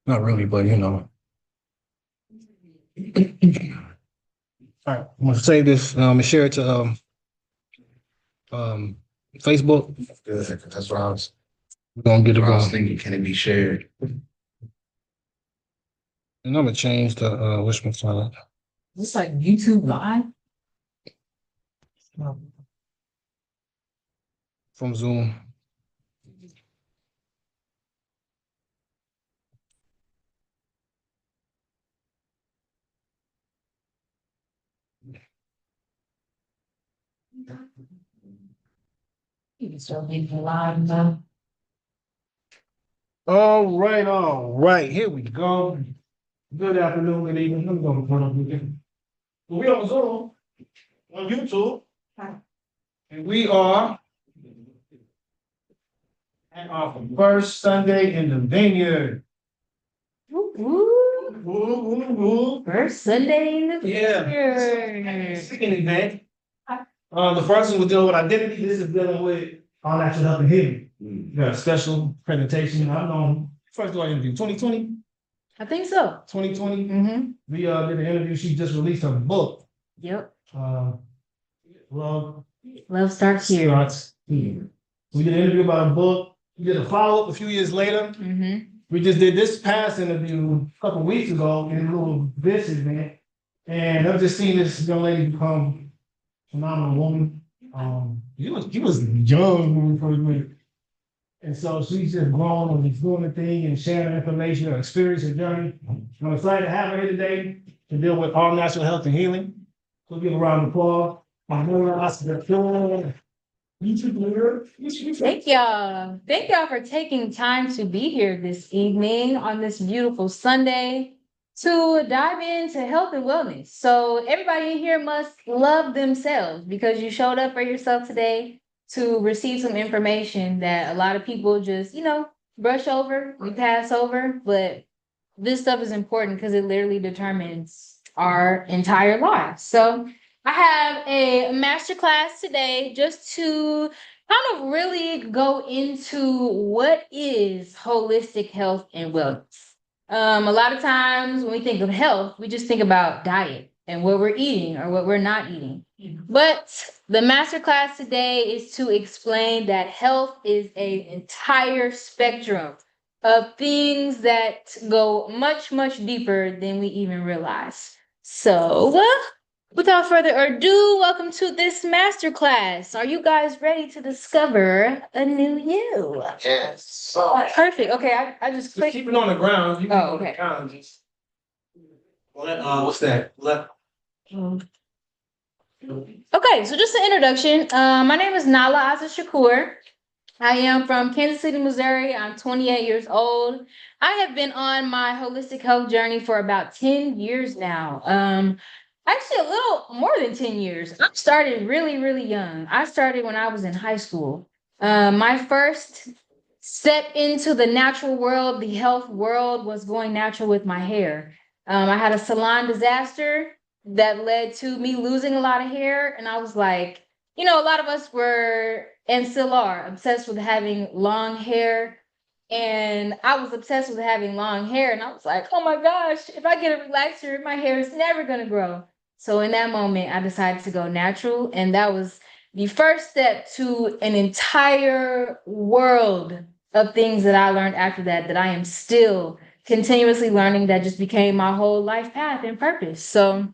Not really, but All right, I'm gonna save this. And share it to um Facebook. Good. That's what I was. We're gonna get it going. I was thinking, can it be shared? And I'm gonna change the which one file It's like YouTube Live. from Zoom. You can still leave it live though. All right. Here we go. Good afternoon, good evening. I'm gonna put on again. We on Zoom on YouTube, and we are at our first Sunday in the Vineyard. Woo, Woo. first Sunday in the Yeah. year. Second event. The first one was dealing with identity. This is dealing with all natural health and healing. You got a special presentation. I know. First do I interview 2020. I think so. 2020. Mm-hmm. We did an interview. She just released her book. Yep. Love Love starts here. starts here. We did an interview about a book. We did a follow-up a few years later. Mm-hmm. We just did this past interview a couple weeks ago in a little this event. And I've just seen this young lady become a phenomenal woman. She was young when we first met. And so she's just grown and is doing the thing and sharing information, her experience, her journey. I'm excited to have her here today to deal with all natural health and healing. So give a round of applause. Thank y'all. Thank y'all for taking time to be here this evening on this beautiful Sunday to dive into health and wellness. So everybody in here must love themselves because you showed up for yourself today to receive some information that a lot of people just, brush over, we pass over, but this stuff is important because it literally determines our entire lives. So I have a masterclass today just to kind of really go into what is holistic health and wellness. A lot of times when we think of health, we just think about diet and what we're eating or what we're not eating. But the masterclass today is to explain that health is an entire spectrum of things that go much, much deeper than we even realize. So, without further ado, welcome to this masterclass. Are you guys ready to discover a new you? Yes. Perfect. Okay, I just clicked. Keep it on the ground. You can Oh, okay. on the ground. What's that? Left. Okay, so just an introduction. My name is Nala Asa Shakur. I am from Kansas City, Missouri. I'm 28 years old. I have been on my holistic health journey for about 10 years now. Actually a little more than 10 years. I started really, really young. I started when I was in high school. My first step into the natural world, the health world, was going natural with my hair. I had a salon disaster that led to me losing a lot of hair, and I was like, a lot of us were and still are obsessed with having long hair. And I was obsessed with having long hair. And I was like, oh my gosh, if I get a relaxer, my hair is never going to grow. So in that moment, I decided to go natural. And that was the first step to an entire world of things that I learned after that, that I am still continuously learning, that just became my whole life path and purpose. So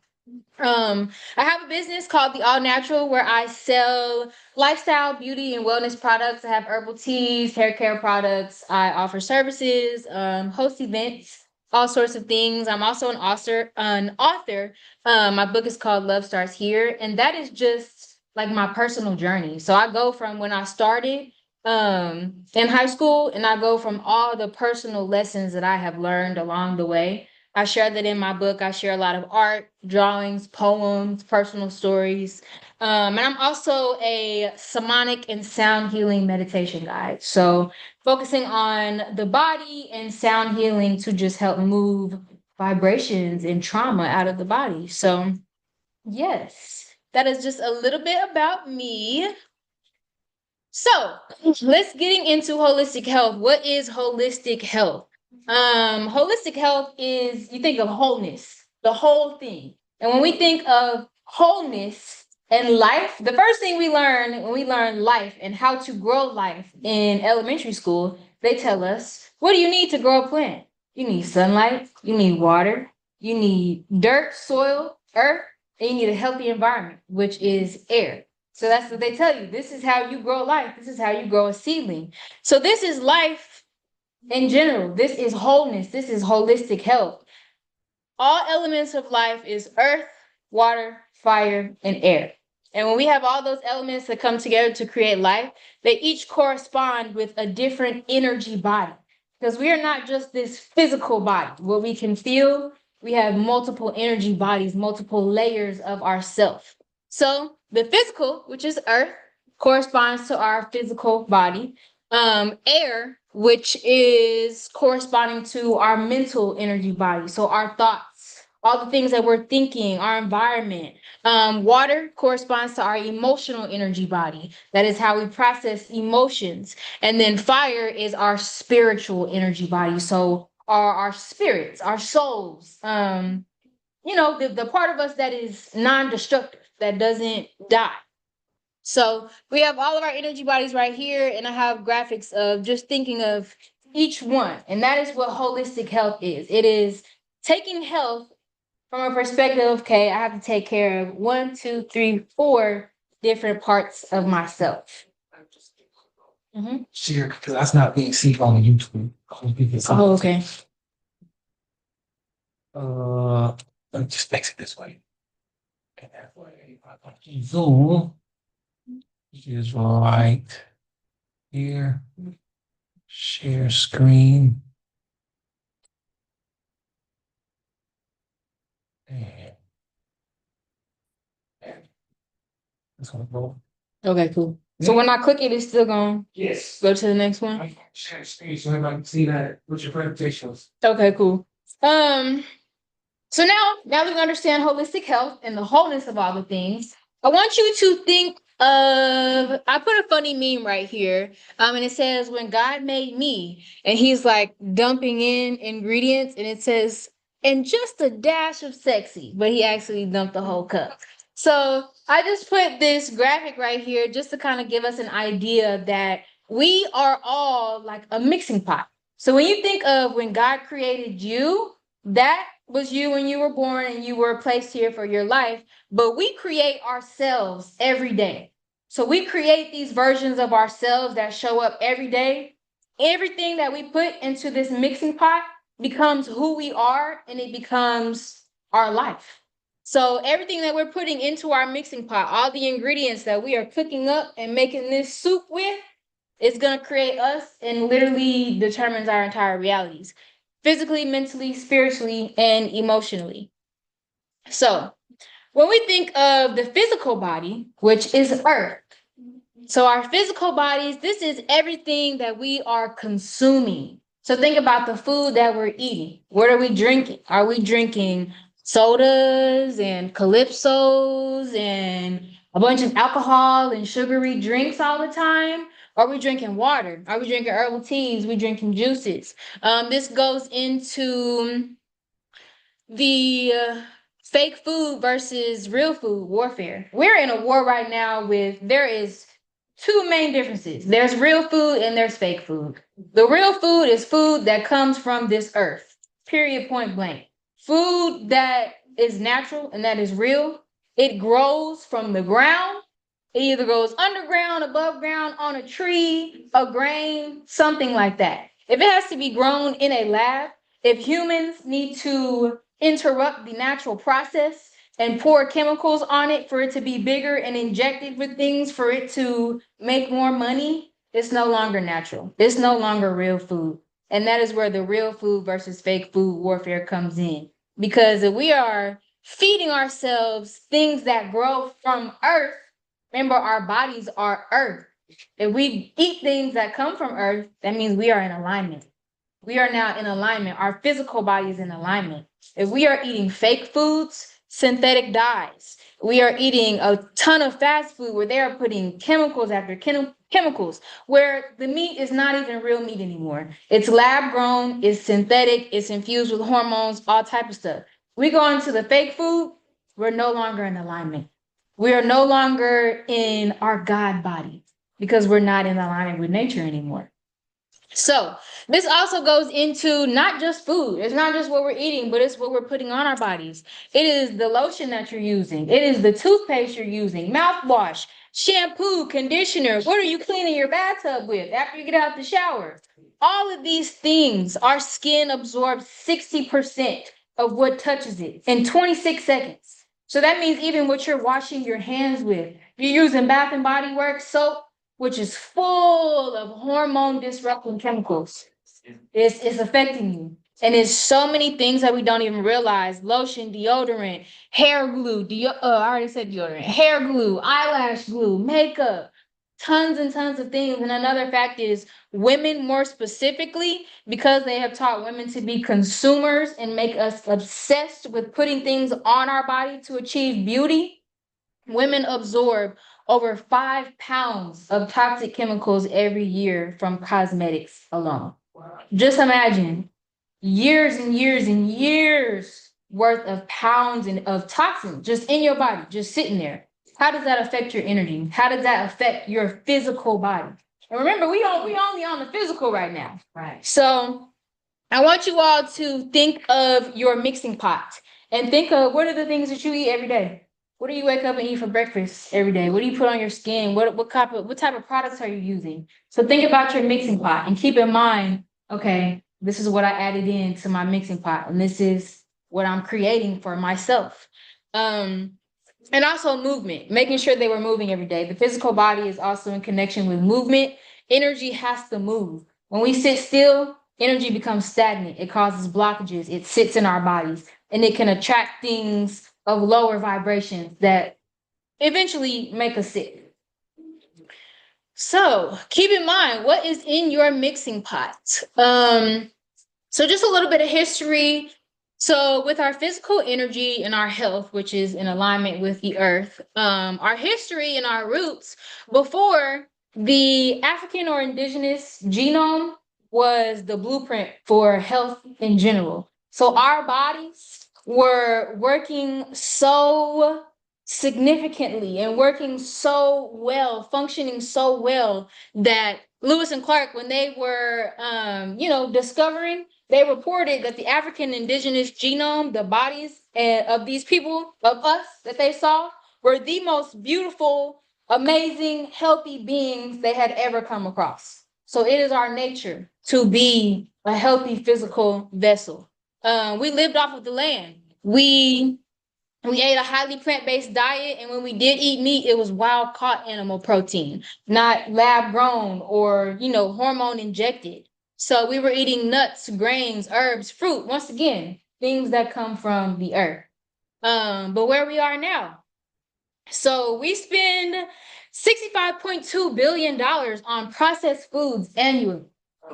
I have a business called The All Natural where I sell lifestyle, beauty, and wellness products. I have herbal teas, hair care products. I offer services, host events, all sorts of things. I'm also an author. My book is called Love Starts Here, and that is just like my personal journey. So I go from when I started in high school, and I go from all the personal lessons that I have learned along the way. I share that in my book. I share a lot of art, drawings, poems, personal stories. And I'm also a somatic and sound healing meditation guide. So focusing on the body and sound healing to just help move vibrations and trauma out of the body. So yes, that is just a little bit about me. So let's getting into holistic health. What is holistic health? Holistic health is, you think of wholeness, the whole thing. And when we think of wholeness and life, the first thing we learn when we learn life and how to grow life in elementary school, they tell us, what do you need to grow a plant? You need sunlight, you need water, you need dirt, soil, earth, and you need a healthy environment, which is air. So that's what they tell you. This is how you grow life. This is how you grow a seedling. So this is life in general. This is wholeness. This is holistic health. All elements of life is earth, water, fire, and air. And when we have all those elements that come together to create life, they each correspond with a different energy body. Because we are not just this physical body, what we can feel, we have multiple energy bodies, multiple layers of ourself. So the physical, which is earth, corresponds to our physical body. Air, which is corresponding to our mental energy body, so our thoughts, all the things that we're thinking, our environment. Water corresponds to our emotional energy body. That is how we process emotions. And then fire is our spiritual energy body. So our spirits, our souls, the part of us that is non-destructive, that doesn't die. So we have all of our energy bodies right here, and I have graphics of just thinking of each one. And that is what holistic health is. It is taking health from a perspective of, okay, I have to take care of 1, 2, 3, 4 different parts of myself. Share, because that's not being seen on YouTube. Oh, okay. Just fix it this way. And that way, I can zoom. Is right here. Share screen. And it's gonna go. Okay, cool. So when I click it, it's still gonna Yes. go to the next one. I share screen so everybody can see that with your presentations. Okay, cool. So now that we understand holistic health and the wholeness of all the things, I want you to think of, I put a funny meme right here. And it says, when God made me, and he's like dumping in ingredients, and it says, and just a dash of sexy, but he actually dumped the whole cup. So I just put this graphic right here just to kind of give us an idea that we are all like a mixing pot. So when you think of when God created you, that was you when you were born and you were placed here for your life, but we create ourselves every day. So we create these versions of ourselves that show up every day. Everything that we put into this mixing pot becomes who we are, and it becomes our life. So everything that we're putting into our mixing pot, all the ingredients that we are cooking up and making this soup with, is going to create us and literally determines our entire realities, physically, mentally, spiritually, and emotionally. So when we think of the physical body, which is earth, so our physical bodies, this is everything that we are consuming. So think about the food that we're eating. What are we drinking? Are we drinking sodas and calypsos and a bunch of alcohol and sugary drinks all the time? Are we drinking water? Are we drinking herbal teas? Are we drinking juices? This goes into the fake food versus real food warfare. We're in a war right now there is two main differences. There's real food and there's fake food. The real food is food that comes from this earth, period, point blank. Food that is natural and that is real. It grows from the ground. It either goes underground, above ground, on a tree, a grain, something like that. If it has to be grown in a lab, if humans need to interrupt the natural process and pour chemicals on it for it to be bigger and injected with things for it to make more money, it's no longer natural. It's no longer real food. And that is where the real food versus fake food warfare comes in. Because if we are feeding ourselves things that grow from earth, remember, our bodies are earth. If we eat things that come from earth, that means we are in alignment. We are now in alignment. Our physical body is in alignment. If we are eating fake foods, synthetic dyes. We are eating a ton of fast food where they are putting chemicals after chemicals, where the meat is not even real meat anymore. It's lab grown, it's synthetic, it's infused with hormones, all type of stuff. We go into the fake food, we're no longer in alignment. We are no longer in our God body because we're not in alignment with nature anymore. So this also goes into not just food. It's not just what we're eating, but it's what we're putting on our bodies. It is the lotion that you're using. It is the toothpaste you're using, mouthwash, shampoo, conditioner. What are you cleaning your bathtub with after you get out the shower? All of these things, our skin absorbs 60% of what touches it in 26 seconds. So that means even what you're washing your hands with, you're using Bath and Body Works soap, which is full of hormone disrupting chemicals. It's affecting you. And there's so many things that we don't even realize. Lotion, deodorant, hair glue, I already said deodorant, hair glue, eyelash glue, makeup, tons and tons of things. And another fact is women more specifically, because they have taught women to be consumers and make us obsessed with putting things on our body to achieve beauty, women absorb over 5 pounds of toxic chemicals every year from cosmetics alone. Just imagine years and years and years worth of pounds and of toxins just in your body, just sitting there. How does that affect your energy? How does that affect your physical body? And remember, we only on the physical right now. Right. So I want you all to think of your mixing pot and think of what are the things that you eat every day. What do you wake up and eat for breakfast every day? What do you put on your skin? What type of products are you using? So think about your mixing pot and keep in mind, okay, this is what I added into my mixing pot, and this is what I'm creating for myself. And also movement, making sure they were moving every day. The physical body is also in connection with movement. Energy has to move. When we sit still, energy becomes stagnant. It causes blockages. It sits in our bodies, and it can attract things of lower vibrations that eventually make us sick. So keep in mind what is in your mixing pot. So just a little bit of history. So with our physical energy and our health, which is in alignment with the earth, our history and our roots before the African or indigenous genome was the blueprint for health in general. So our bodies were working so significantly and working so well, functioning so well that Lewis and Clark, when they were, discovering, they reported that the African indigenous genome, the bodies of these people, of us that they saw, were the most beautiful, amazing, healthy beings they had ever come across. So it is our nature to be a healthy physical vessel. We lived off of the land. We ate a highly plant-based diet, and when we did eat meat, it was wild-caught animal protein, not lab-grown or, hormone injected. So we were eating nuts, grains, herbs, fruit, once again, things that come from the earth. But where we are now. So we spend $65.2 billion on processed foods annually.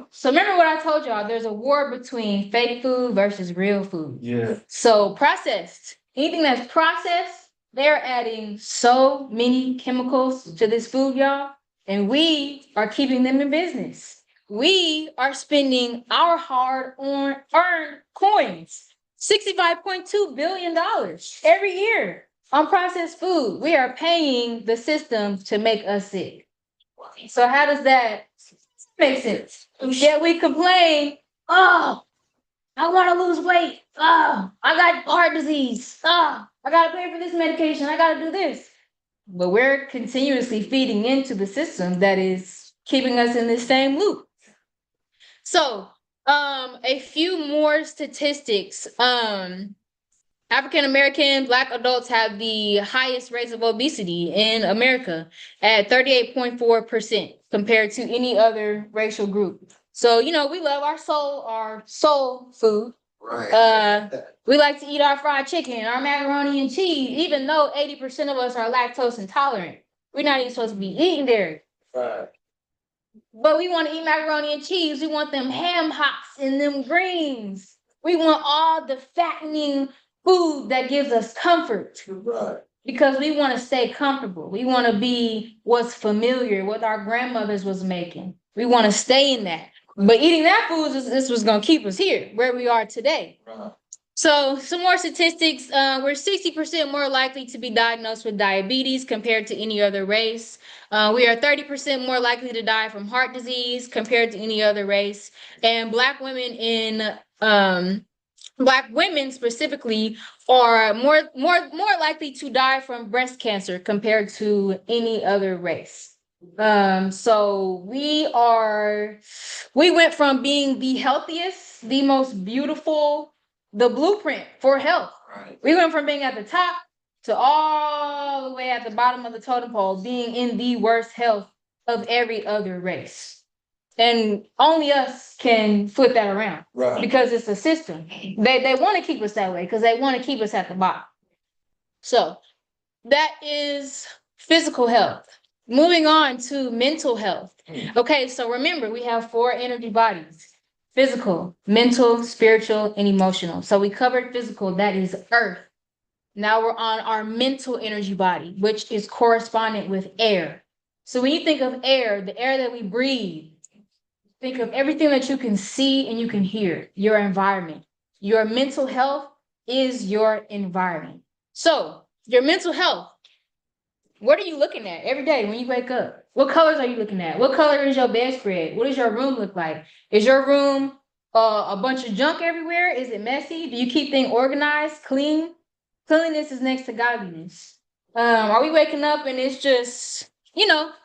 So remember what I told y'all, there's a war between fake food versus real food. Yeah. So processed, anything that's processed, they're adding so many chemicals to this food, y'all, and we are keeping them in business. We are spending our hard-earned coins, $65.2 billion every year on processed food. We are paying the system to make us sick. So how does that make sense? Yeah, we complain, oh, I want to lose weight. Oh, I got heart disease. Oh, I got to pay for this medication. I got to do this. But we're continuously feeding into the system that is keeping us in this same loop. So, a few more statistics. African American Black adults have the highest rates of obesity in America at 38.4% compared to any other racial group. So, we love our soul food. Right. We like to eat our fried chicken, our macaroni and cheese, even though 80% of us are lactose intolerant. We're not even supposed to be eating dairy. Right. But we want to eat macaroni and cheese. We want them ham hocks and them greens. We want all the fattening food that gives us comfort. Because we want to stay comfortable. We want to be what's familiar, what our grandmothers was making. We want to stay in that. But eating that food, this was going to keep us here, where we are today. So some more statistics, we're 60% more likely to be diagnosed with diabetes compared to any other race. We are 30% more likely to die from heart disease compared to any other race. And Black women specifically are more likely to die from breast cancer compared to any other race. So we went from being the healthiest, the most beautiful, the blueprint for health. Right. We went from being at the top to all the way at the bottom of the totem pole, being in the worst health of every other race. And only us can flip that around, right? Because it's a system. They want to keep us that way because they want to keep us at the bottom. So that is physical health. Moving on to mental health. Okay, so remember, we have 4 energy bodies: physical, mental, spiritual, and emotional. So we covered physical, that is earth. Now we're on our mental energy body, which is correspondent with air. So when you think of air, the air that we breathe, think of everything that you can see and you can hear, your environment. Your mental health is your environment. So your mental health, what are you looking at every day when you wake up? What colors are you looking at? What color is your bedspread? What does your room look like? Is your room a bunch of junk everywhere? Is it messy? Do you keep things organized, clean? Cleanliness is next to godliness. Are we waking up and it's just,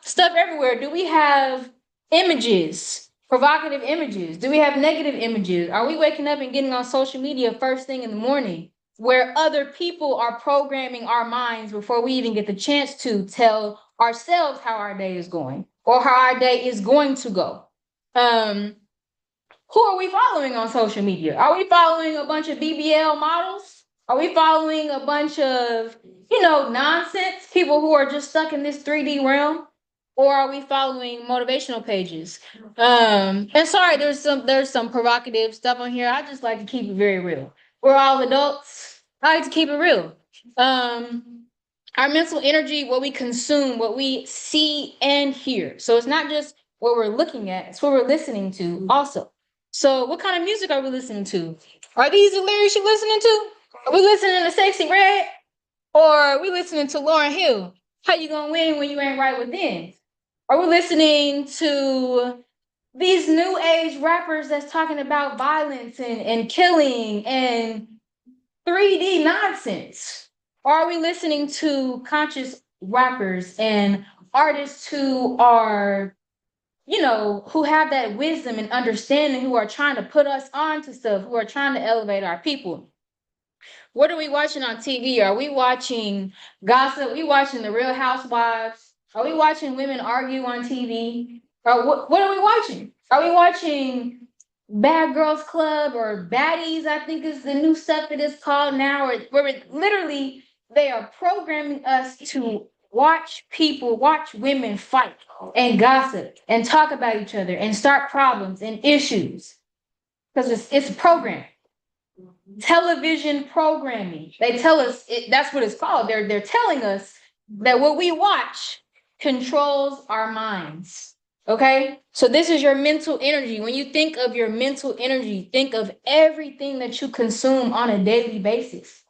stuff everywhere? Do we have images, provocative images? Do we have negative images? Are we waking up and getting on social media first thing in the morning, where other people are programming our minds before we even get the chance to tell ourselves how our day is going or how our day is going to go? Who are we following on social media? Are we following a bunch of BBL models? Are we following a bunch of, nonsense, people who are just stuck in this 3D realm? Or are we following motivational pages? And sorry, there's some provocative stuff on here. I just like to keep it very real. We're all adults. I like to keep it real. Our mental energy, what we consume, what we see and hear. So it's not just what we're looking at, it's what we're listening to also. So what kind of music are we listening to? Are these the lyrics you're listening to? Are we listening to Sexy Red? Or are we listening to Lauryn Hill? How you gonna win when you ain't right within? Are we listening to these new age rappers that's talking about violence and killing and 3D nonsense? Or are we listening to conscious rappers and artists who are, who have that wisdom and understanding, who are trying to put us onto stuff, who are trying to elevate our people? What are we watching on TV? Are we watching gossip? Are we watching The Real Housewives? Are we watching women argue on TV? Or what are we watching? Are we watching Bad Girls Club or Baddies, I think is the new stuff it is called now, where literally they are programming us to watch women fight and gossip and talk about each other and start problems and issues. Because it's a program. Television programming. They tell us that's what it's called. They're telling us that what we watch controls our minds. Okay, so this is your mental energy. When you think of your mental energy, think of everything that you consume on a daily basis.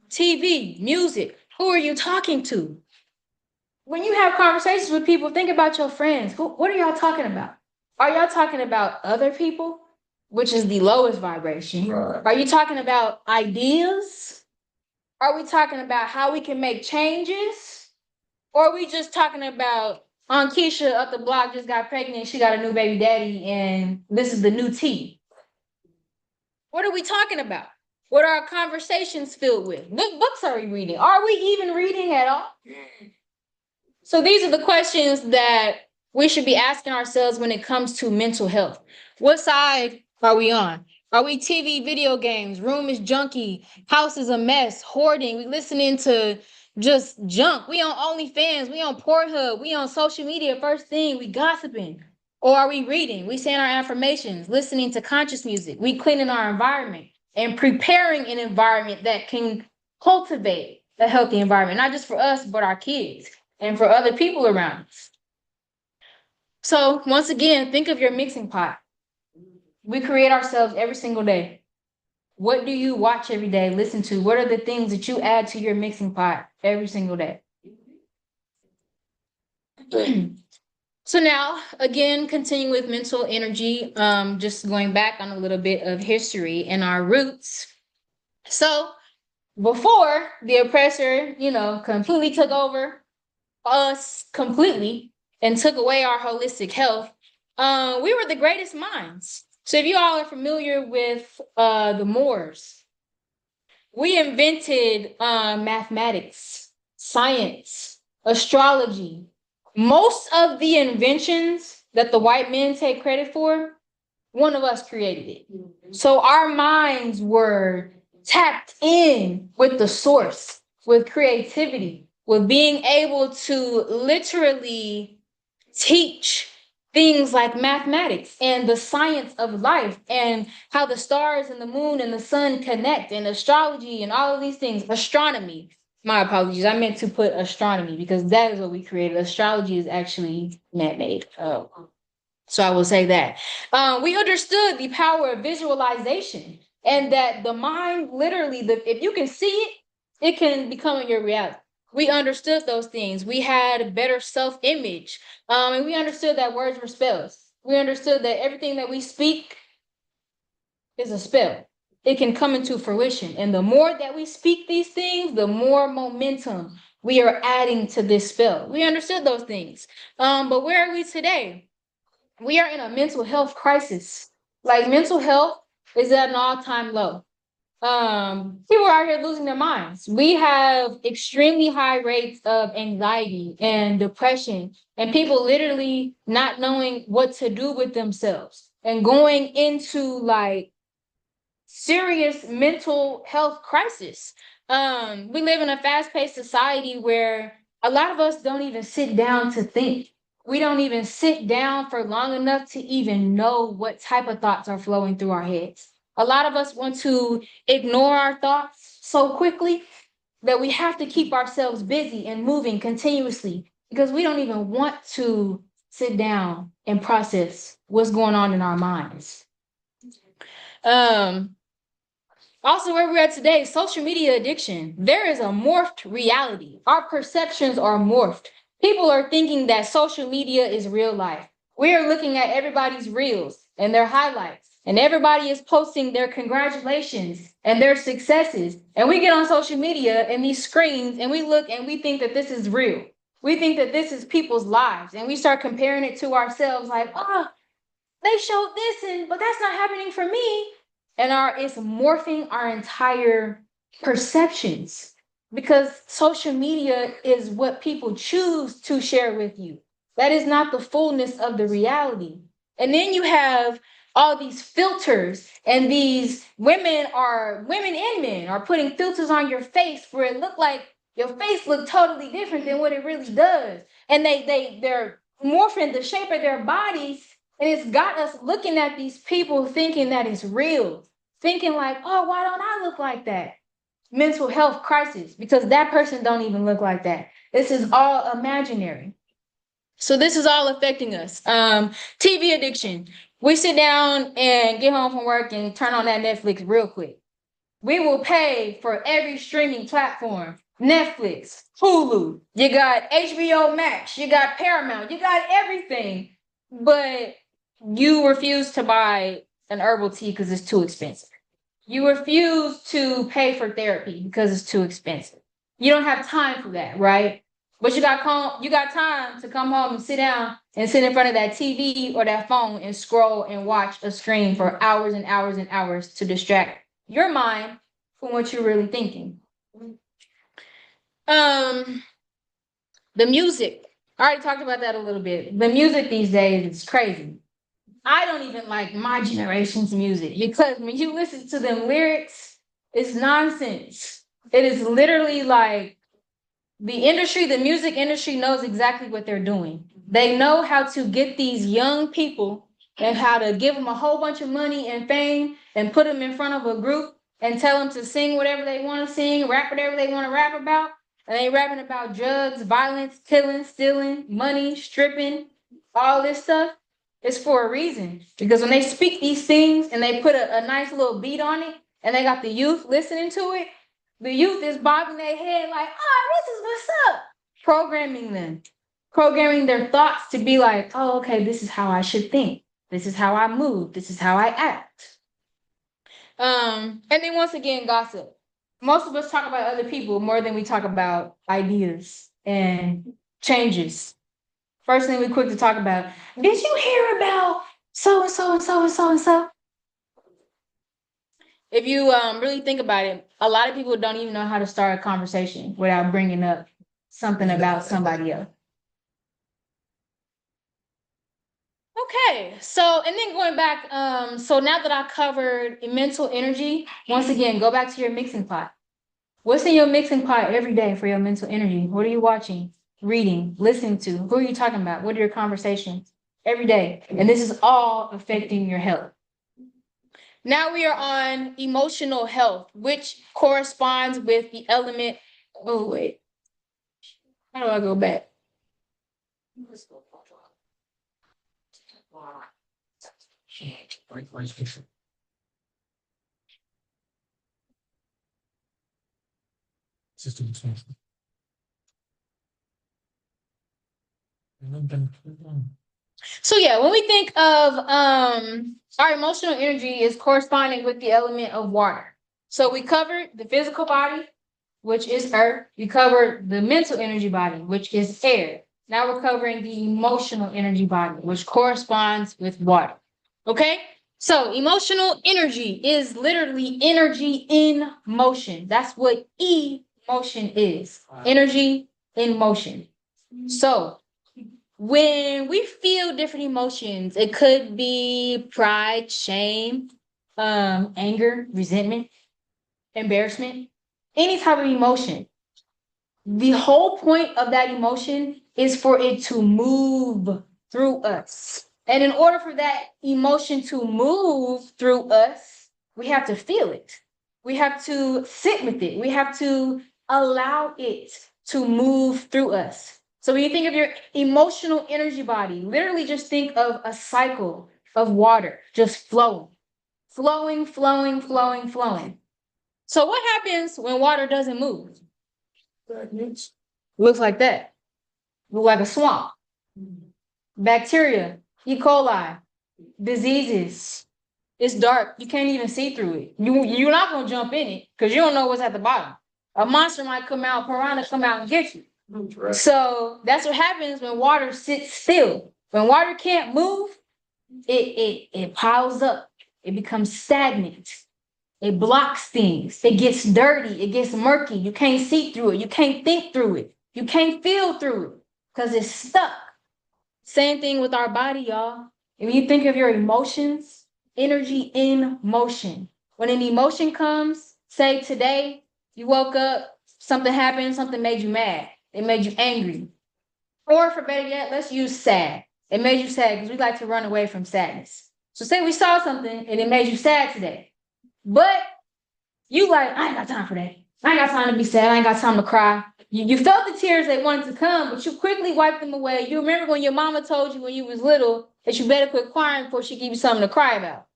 TV, music. Who are you talking to? When you have conversations with people, think about your friends. What are y'all talking about? Are y'all talking about other people, which is the lowest vibration? Right. Are you talking about ideas? Are we talking about how we can make changes? Or are we just talking about Aunt Keisha up the block just got pregnant, she got a new baby daddy, and this is the new tea? What are we talking about? What are our conversations filled with? What books are we reading? Are we even reading at all? So these are the questions that we should be asking ourselves when it comes to mental health. What side are we on? Are we TV, video games, room is junky, house is a mess, hoarding, we listening to just junk, we on OnlyFans, we on Pornhub, we on social media first thing, we gossiping? Or are we reading, we saying our affirmations, listening to conscious music, we cleaning our environment, and preparing an environment that can cultivate a healthy environment, not just for us, but our kids and for other people around us. So once again, think of your mixing pot. We create ourselves every single day. What do you watch every day, listen to? What are the things that you add to your mixing pot every single day? So now, again, continuing with mental energy, just going back on a little bit of history and our roots. So before the oppressor, completely took over us completely and took away our holistic health, we were the greatest minds. So if you all are familiar with the Moors, we invented mathematics, science, astrology. Most of the inventions that the white men take credit for, one of us created it. So our minds were tapped in with the source, with creativity, with being able to literally teach things like mathematics and the science of life and how the stars and the moon and the sun connect, and astrology and all of these things. Astronomy. My apologies. I meant to put astronomy because that is what we created. Astrology is actually man-made. So I will say that. We understood the power of visualization, and that the mind literally, if you can see it, it can become your reality. We understood those things. We had better self-image. And we understood that words were spells. We understood that everything that we speak is a spell. It can come into fruition. And the more that we speak these things, the more momentum we are adding to this spell. We understood those things. But where are we today? We are in a mental health crisis. Like, mental health is at an all-time low. People are out here losing their minds. We have extremely high rates of anxiety and depression, and people literally not knowing what to do with themselves and going into like serious mental health crisis. We live in a fast-paced society where a lot of us don't even sit down to think. We don't even sit down for long enough to even know what type of thoughts are flowing through our heads. A lot of us want to ignore our thoughts so quickly that we have to keep ourselves busy and moving continuously because we don't even want to sit down and process what's going on in our minds. Also, where we're at today, social media addiction. There is a morphed reality. Our perceptions are morphed. People are thinking that social media is real life. We are looking at everybody's reels and their highlights, and everybody is posting their congratulations and their successes. And we get on social media and these screens and we look and we think that this is real. We think that this is people's lives, and we start comparing it to ourselves like, oh, they showed this, but that's not happening for me. And it's morphing our entire perceptions because social media is what people choose to share with you. That is not the fullness of the reality. And then you have all these filters, and these women and men are putting filters on your face where it look like your face look totally different than what it really does. And they're morphing the shape of their bodies. And it's got us looking at these people thinking that it's real, thinking like, oh, why don't I look like that? Mental health crisis, because that person don't even look like that. This is all imaginary. So this is all affecting us. TV addiction. We sit down and get home from work and turn on that Netflix real quick. We will pay for every streaming platform. Netflix, Hulu, you got HBO Max, you got Paramount, you got everything. But you refuse to buy an herbal tea because it's too expensive. You refuse to pay for therapy because it's too expensive. You don't have time for that, right? But you got time to come home and sit down and sit in front of that TV or that phone and scroll and watch a screen for hours and hours and hours to distract your mind from what you're really thinking. The music. I already talked about that a little bit. The music these days is crazy. I don't even like my generation's music because when you listen to them lyrics, it's nonsense. It is literally like the music industry knows exactly what they're doing. They know how to get these young people and how to give them a whole bunch of money and fame and put them in front of a group and tell them to sing whatever they want to sing, rap whatever they want to rap about, and they rapping about drugs, violence, killing, stealing, money, stripping, all this stuff, it's for a reason. Because when they speak these things and they put a nice little beat on it, and they got the youth listening to it, the youth is bobbing their head like, oh, this is what's up. Programming their thoughts to be like, oh, okay, this is how I should think. This is how I move. This is how I act. And then once again, gossip. Most of us talk about other people more than we talk about ideas and changes. First thing we quick to talk about, did you hear about so and so and so and so and so? If you really think about it, a lot of people don't even know how to start a conversation without bringing up something about somebody else. Okay, so and then going back, so now that I covered mental energy, once again, go back to your mixing pot. What's in your mixing pot every day for your mental energy? What are you watching, reading, listening to? Who are you talking about? What are your conversations every day? And this is all affecting your health. Now we are on emotional health, which corresponds with the element. Oh, wait. How do I go back? So yeah, when we think of our emotional energy is corresponding with the element of water. So we covered the physical body, which is earth. We covered the mental energy body, which is air. Now we're covering the emotional energy body, which corresponds with water. Okay? So emotional energy is literally energy in motion. That's what emotion is. Energy in motion. So when we feel different emotions, it could be pride, shame, anger, resentment, embarrassment, any type of emotion. The whole point of that emotion is for it to move through us. And in order for that emotion to move through us, we have to feel it. We have to sit with it. We have to allow it to move through us. So when you think of your emotional energy body, literally just think of a cycle of water just flowing. Flowing, flowing, flowing, flowing. So what happens when water doesn't move? Looks like that. Look like a swamp. Bacteria, E. coli, diseases. It's dark. You can't even see through it. You're not gonna jump in it because you don't know what's at the bottom. A monster might come out, piranha come out and get you. Right. So that's what happens when water sits still. When water can't move, it piles up. It becomes stagnant. It blocks things. It gets dirty. It gets murky. You can't see through it. You can't think through it. You can't feel through it because it's stuck. Same thing with our body, y'all. If you think of your emotions, energy in motion. When an emotion comes, say today you woke up, something happened, something made you mad. It made you angry. Or for better yet, let's use sad. It made you sad because we like to run away from sadness. So say we saw something and it made you sad today. But you like, I ain't got time for that. I ain't got time to be sad. I ain't got time to cry. You felt the tears that wanted to come, but you quickly wiped them away. You remember when your mama told you when you was little that you better quit crying before she give you something to cry about.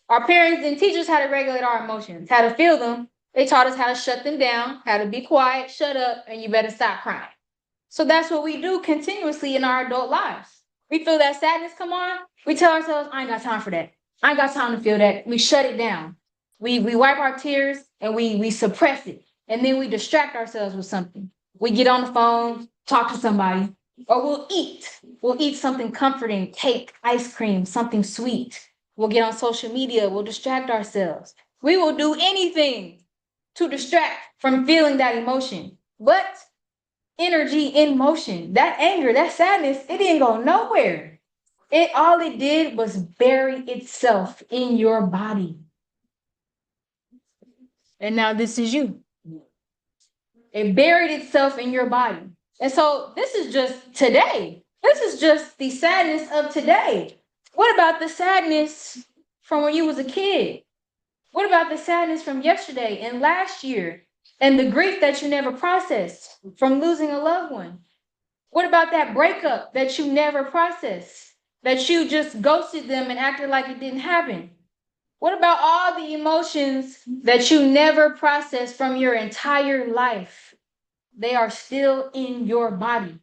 Our parents didn't teach us how to regulate our emotions, how to feel them. They taught us how to shut them down, how to be quiet, shut up, and you better stop crying. So that's what we do continuously in our adult lives. We feel that sadness come on. We tell ourselves, I ain't got time for that. I ain't got time to feel that. We shut it down. We wipe our tears and we suppress it. And then we distract ourselves with something. We get on the phone, talk to somebody, or we'll eat. We'll eat something comforting, cake, ice cream, something sweet. We'll get on social media. We'll distract ourselves. We will do anything to distract from feeling that emotion. But energy in motion, that anger, that sadness, it didn't go nowhere. All it did was bury itself in your body. And now this is you. It buried itself in your body. And so this is just today. This is just the sadness of today. What about the sadness from when you was a kid? What about the sadness from yesterday and last year and the grief that you never processed from losing a loved one? What about that breakup that you never processed, that you just ghosted them and acted like it didn't happen? What about all the emotions that you never processed from your entire life? They are still in your body.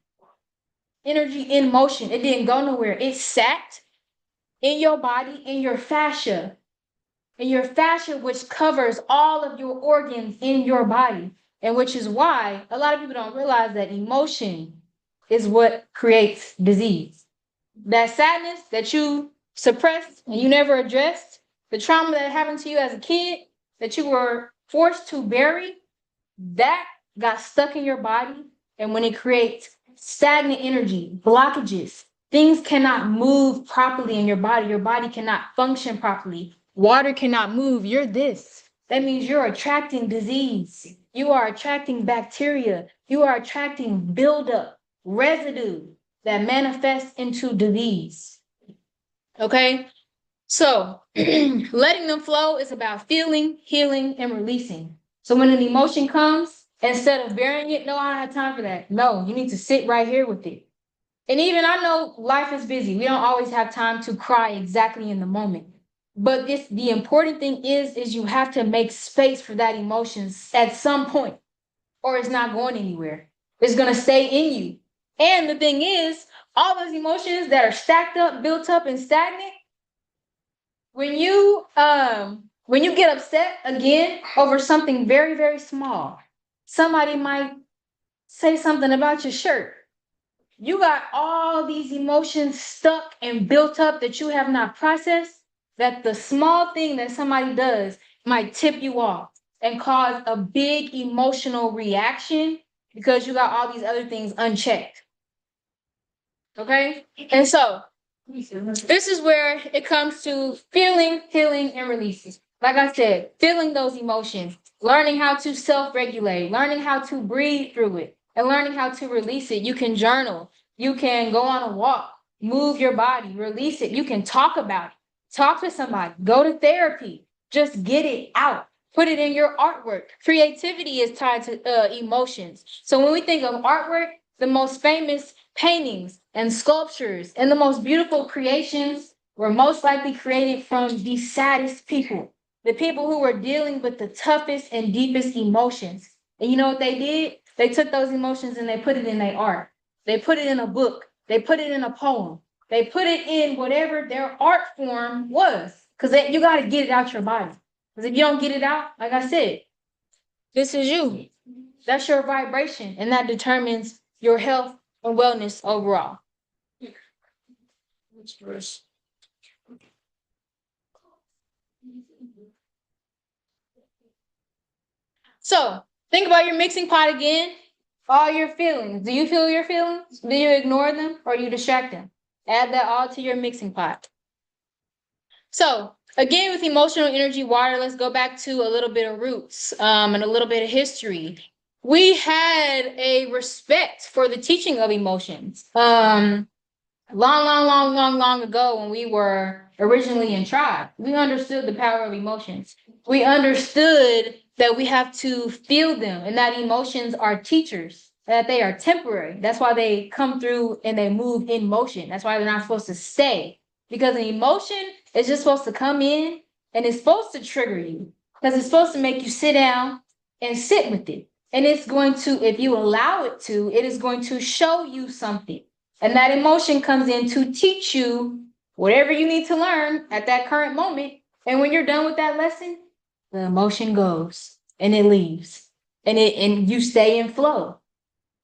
Energy in motion. It didn't go nowhere. It sat in your body, in your fascia, which covers all of your organs in your body. And which is why a lot of people don't realize that emotion is what creates disease. That sadness that you suppressed and you never addressed, the trauma that happened to you as a kid that you were forced to bury, that got stuck in your body. And when it creates stagnant energy, blockages, things cannot move properly in your body cannot function properly, water cannot move, you're this. That means you're attracting disease. You are attracting bacteria. You are attracting buildup, residue that manifests into disease. Okay? So, letting them flow is about feeling, healing, and releasing. So, when an emotion comes, instead of burying it, no, I don't have time for that. No, you need to sit right here with it. And even I know life is busy. We don't always have time to cry exactly in the moment. But the important thing is you have to make space for that emotion at some point, or it's not going anywhere. It's going to stay in you. And the thing is, all those emotions that are stacked up, built up, and stagnant, when you get upset again over something very, very small, somebody might say something about your shirt. You got all these emotions stuck and built up that you have not processed, that the small thing that somebody does might tip you off and cause a big emotional reaction because you got all these other things unchecked. Okay? And so this is where it comes to feeling, healing, and releasing. Like I said, feeling those emotions, learning how to self-regulate, learning how to breathe through it, and learning how to release it. You can journal, you can go on a walk, move your body, release it. You can talk about it, talk to somebody, go to therapy, just get it out. Put it in your artwork. Creativity is tied to emotions. So when we think of artwork, the most famous paintings and sculptures and the most beautiful creations were most likely created from the saddest people, the people who were dealing with the toughest and deepest emotions. And you know what they did? They took those emotions and they put it in their art. They put it in a book. They put it in a poem. They put it in whatever their art form was, because you got to get it out your body. Because if you don't get it out, like I said, this is you. That's your vibration, and that determines your health and wellness overall. So think about your mixing pot again. All your feelings. Do you feel your feelings? Do you ignore them or you distract them? Add that all to your mixing pot. So again, with emotional energy water, let's go back to a little bit of roots and a little bit of history. We had a respect for the teaching of emotions. Long ago, when we were originally in tribe, we understood the power of emotions. We understood that we have to feel them and that emotions are teachers, that they are temporary. That's why they come through and they move in motion. That's why they're not supposed to stay, because an emotion is just supposed to come in and it's supposed to trigger you, because it's supposed to make you sit down and sit with it. And it's going to, if you allow it to, it is going to show you something. And that emotion comes in to teach you whatever you need to learn at that current moment. And when you're done with that lesson, the emotion goes and it leaves and you stay in flow.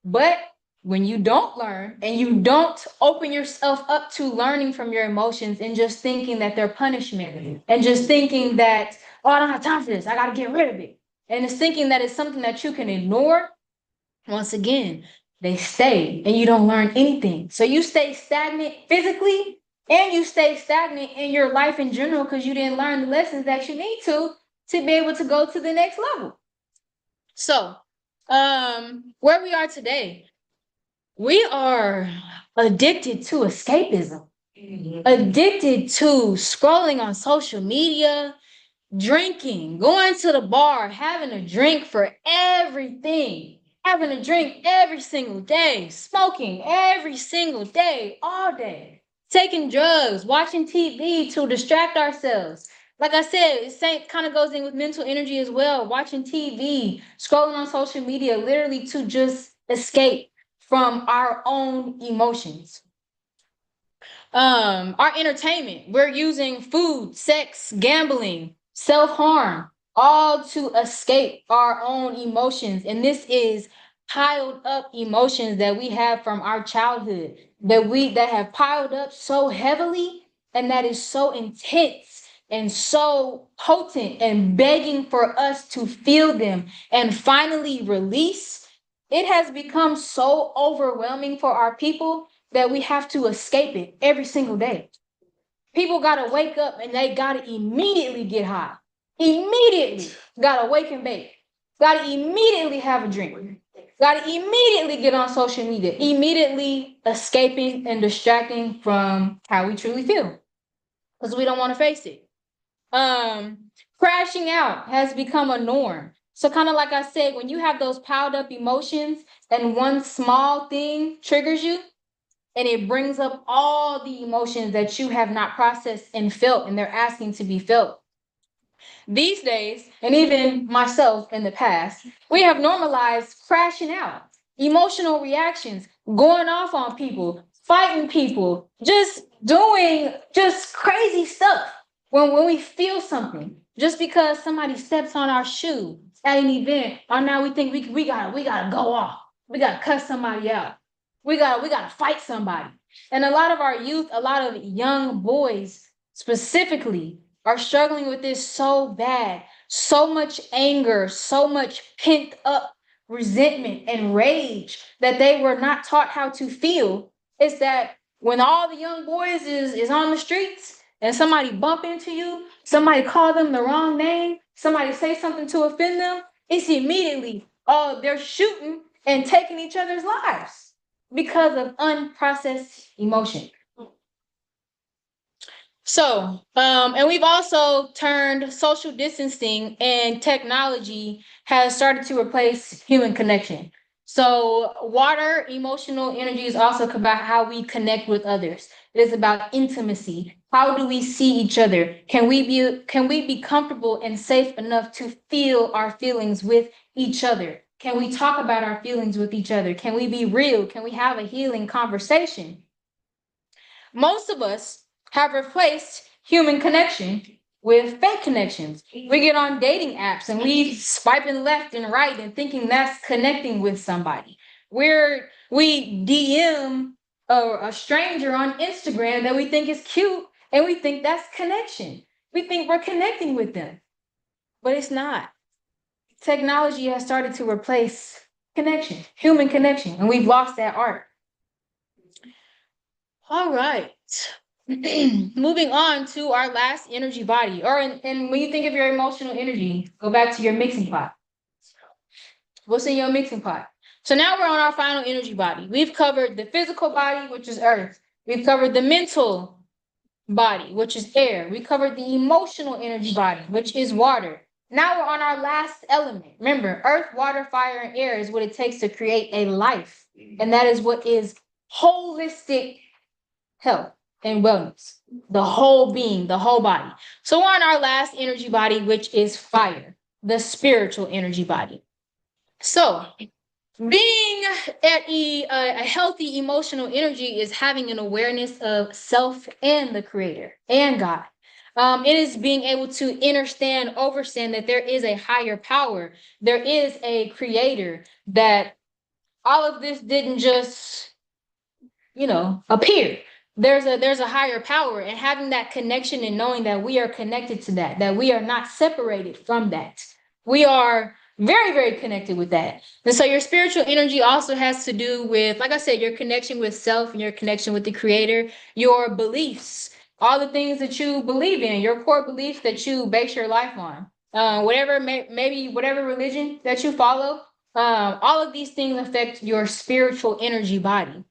But when you don't learn and you don't open yourself up to learning from your emotions and just thinking that they're punishment and just thinking that, oh, I don't have time for this, I got to get rid of it. And it's thinking that it's something that you can ignore. Once again, they stay and you don't learn anything. So you stay stagnant physically and you stay stagnant in your life in general because you didn't learn the lessons that you need to be able to go to the next level. So where we are today, we are addicted to escapism, addicted to scrolling on social media, drinking, going to the bar, having a drink for everything, having a drink every single day, smoking every single day, all day, taking drugs, watching TV to distract ourselves. Like I said, it same kind of goes in with mental energy as well. Watching TV, scrolling on social media, literally to just escape from our own emotions. Our entertainment, we're using food, sex, gambling, self-harm, all to escape our own emotions. And this is piled up emotions that we have from our childhood, that have piled up so heavily, and that is so intense and so potent and begging for us to feel them and finally release. It has become so overwhelming for our people that we have to escape it every single day. People gotta wake up and they gotta immediately get high. Immediately gotta wake and bake. Gotta immediately have a drink. Gotta immediately get on social media. Immediately escaping and distracting from how we truly feel. Because we don't want to face it. Crashing out has become a norm. So kind of like I said, when you have those piled up emotions and one small thing triggers you, and it brings up all the emotions that you have not processed and felt, and they're asking to be felt. These days, and even myself in the past, we have normalized crashing out, emotional reactions, going off on people, fighting people, just doing just crazy stuff when we feel something. Just because somebody steps on our shoe at an event, or now we think we gotta go off. We gotta cuss somebody out. We gotta fight somebody. And a lot of our youth, a lot of young boys specifically, are struggling with this so bad. So much anger, so much pent up resentment and rage that they were not taught how to feel. Is that when all the young boys is on the streets and somebody bump into you, somebody call them the wrong name, somebody say something to offend them, it's immediately, oh, they're shooting and taking each other's lives because of unprocessed emotion. So, and we've also turned social distancing and technology has started to replace human connection. So, water, emotional energy is also about how we connect with others. It is about intimacy. How do we see each other? Can we be comfortable and safe enough to feel our feelings with each other? Can we talk about our feelings with each other? Can we be real? Can we have a healing conversation? Most of us have replaced human connection with fake connections. We get on dating apps and we swiping left and right and thinking that's connecting with somebody. We DM a stranger on Instagram that we think is cute and we think that's connection. We think we're connecting with them, but it's not. Technology has started to replace connection, human connection, and we've lost that art. All right. Moving on to our last energy body, and when you think of your emotional energy, go back to your mixing pot. What's in your mixing pot? So now we're on our final energy body. We've covered the physical body, which is earth. We've covered the mental body, which is air. We covered the emotional energy body, which is water. Now we're on our last element. Remember, earth, water, fire, and air is what it takes to create a life. And that is what is holistic health and wellness, the whole being, the whole body. So we're on our last energy body, which is fire, the spiritual energy body. So being at a healthy emotional energy is having an awareness of self and the creator and God. It is being able to understand that there is a higher power, there is a creator, that all of this didn't just, appear. There's a higher power, and having that connection and knowing that we are connected to that we are not separated from that. We are very, very connected with that. And so your spiritual energy also has to do with, like I said, your connection with self and your connection with the creator, your beliefs, all the things that you believe in, your core beliefs that you base your life on. Maybe whatever religion that you follow, all of these things affect your spiritual energy body.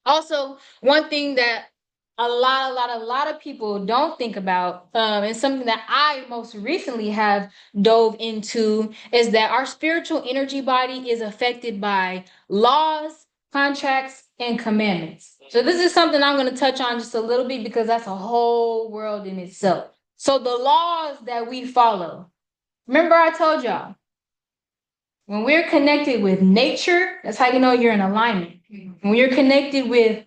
Also, one thing that a lot of people don't think about, and something that I most recently have dove into is that our spiritual energy body is affected by laws, contracts, and commandments. So this is something I'm going to touch on just a little bit because that's a whole world in itself. So the laws that we follow, remember I told y'all, when we're connected with nature, that's how you know you're in alignment. When you're connected with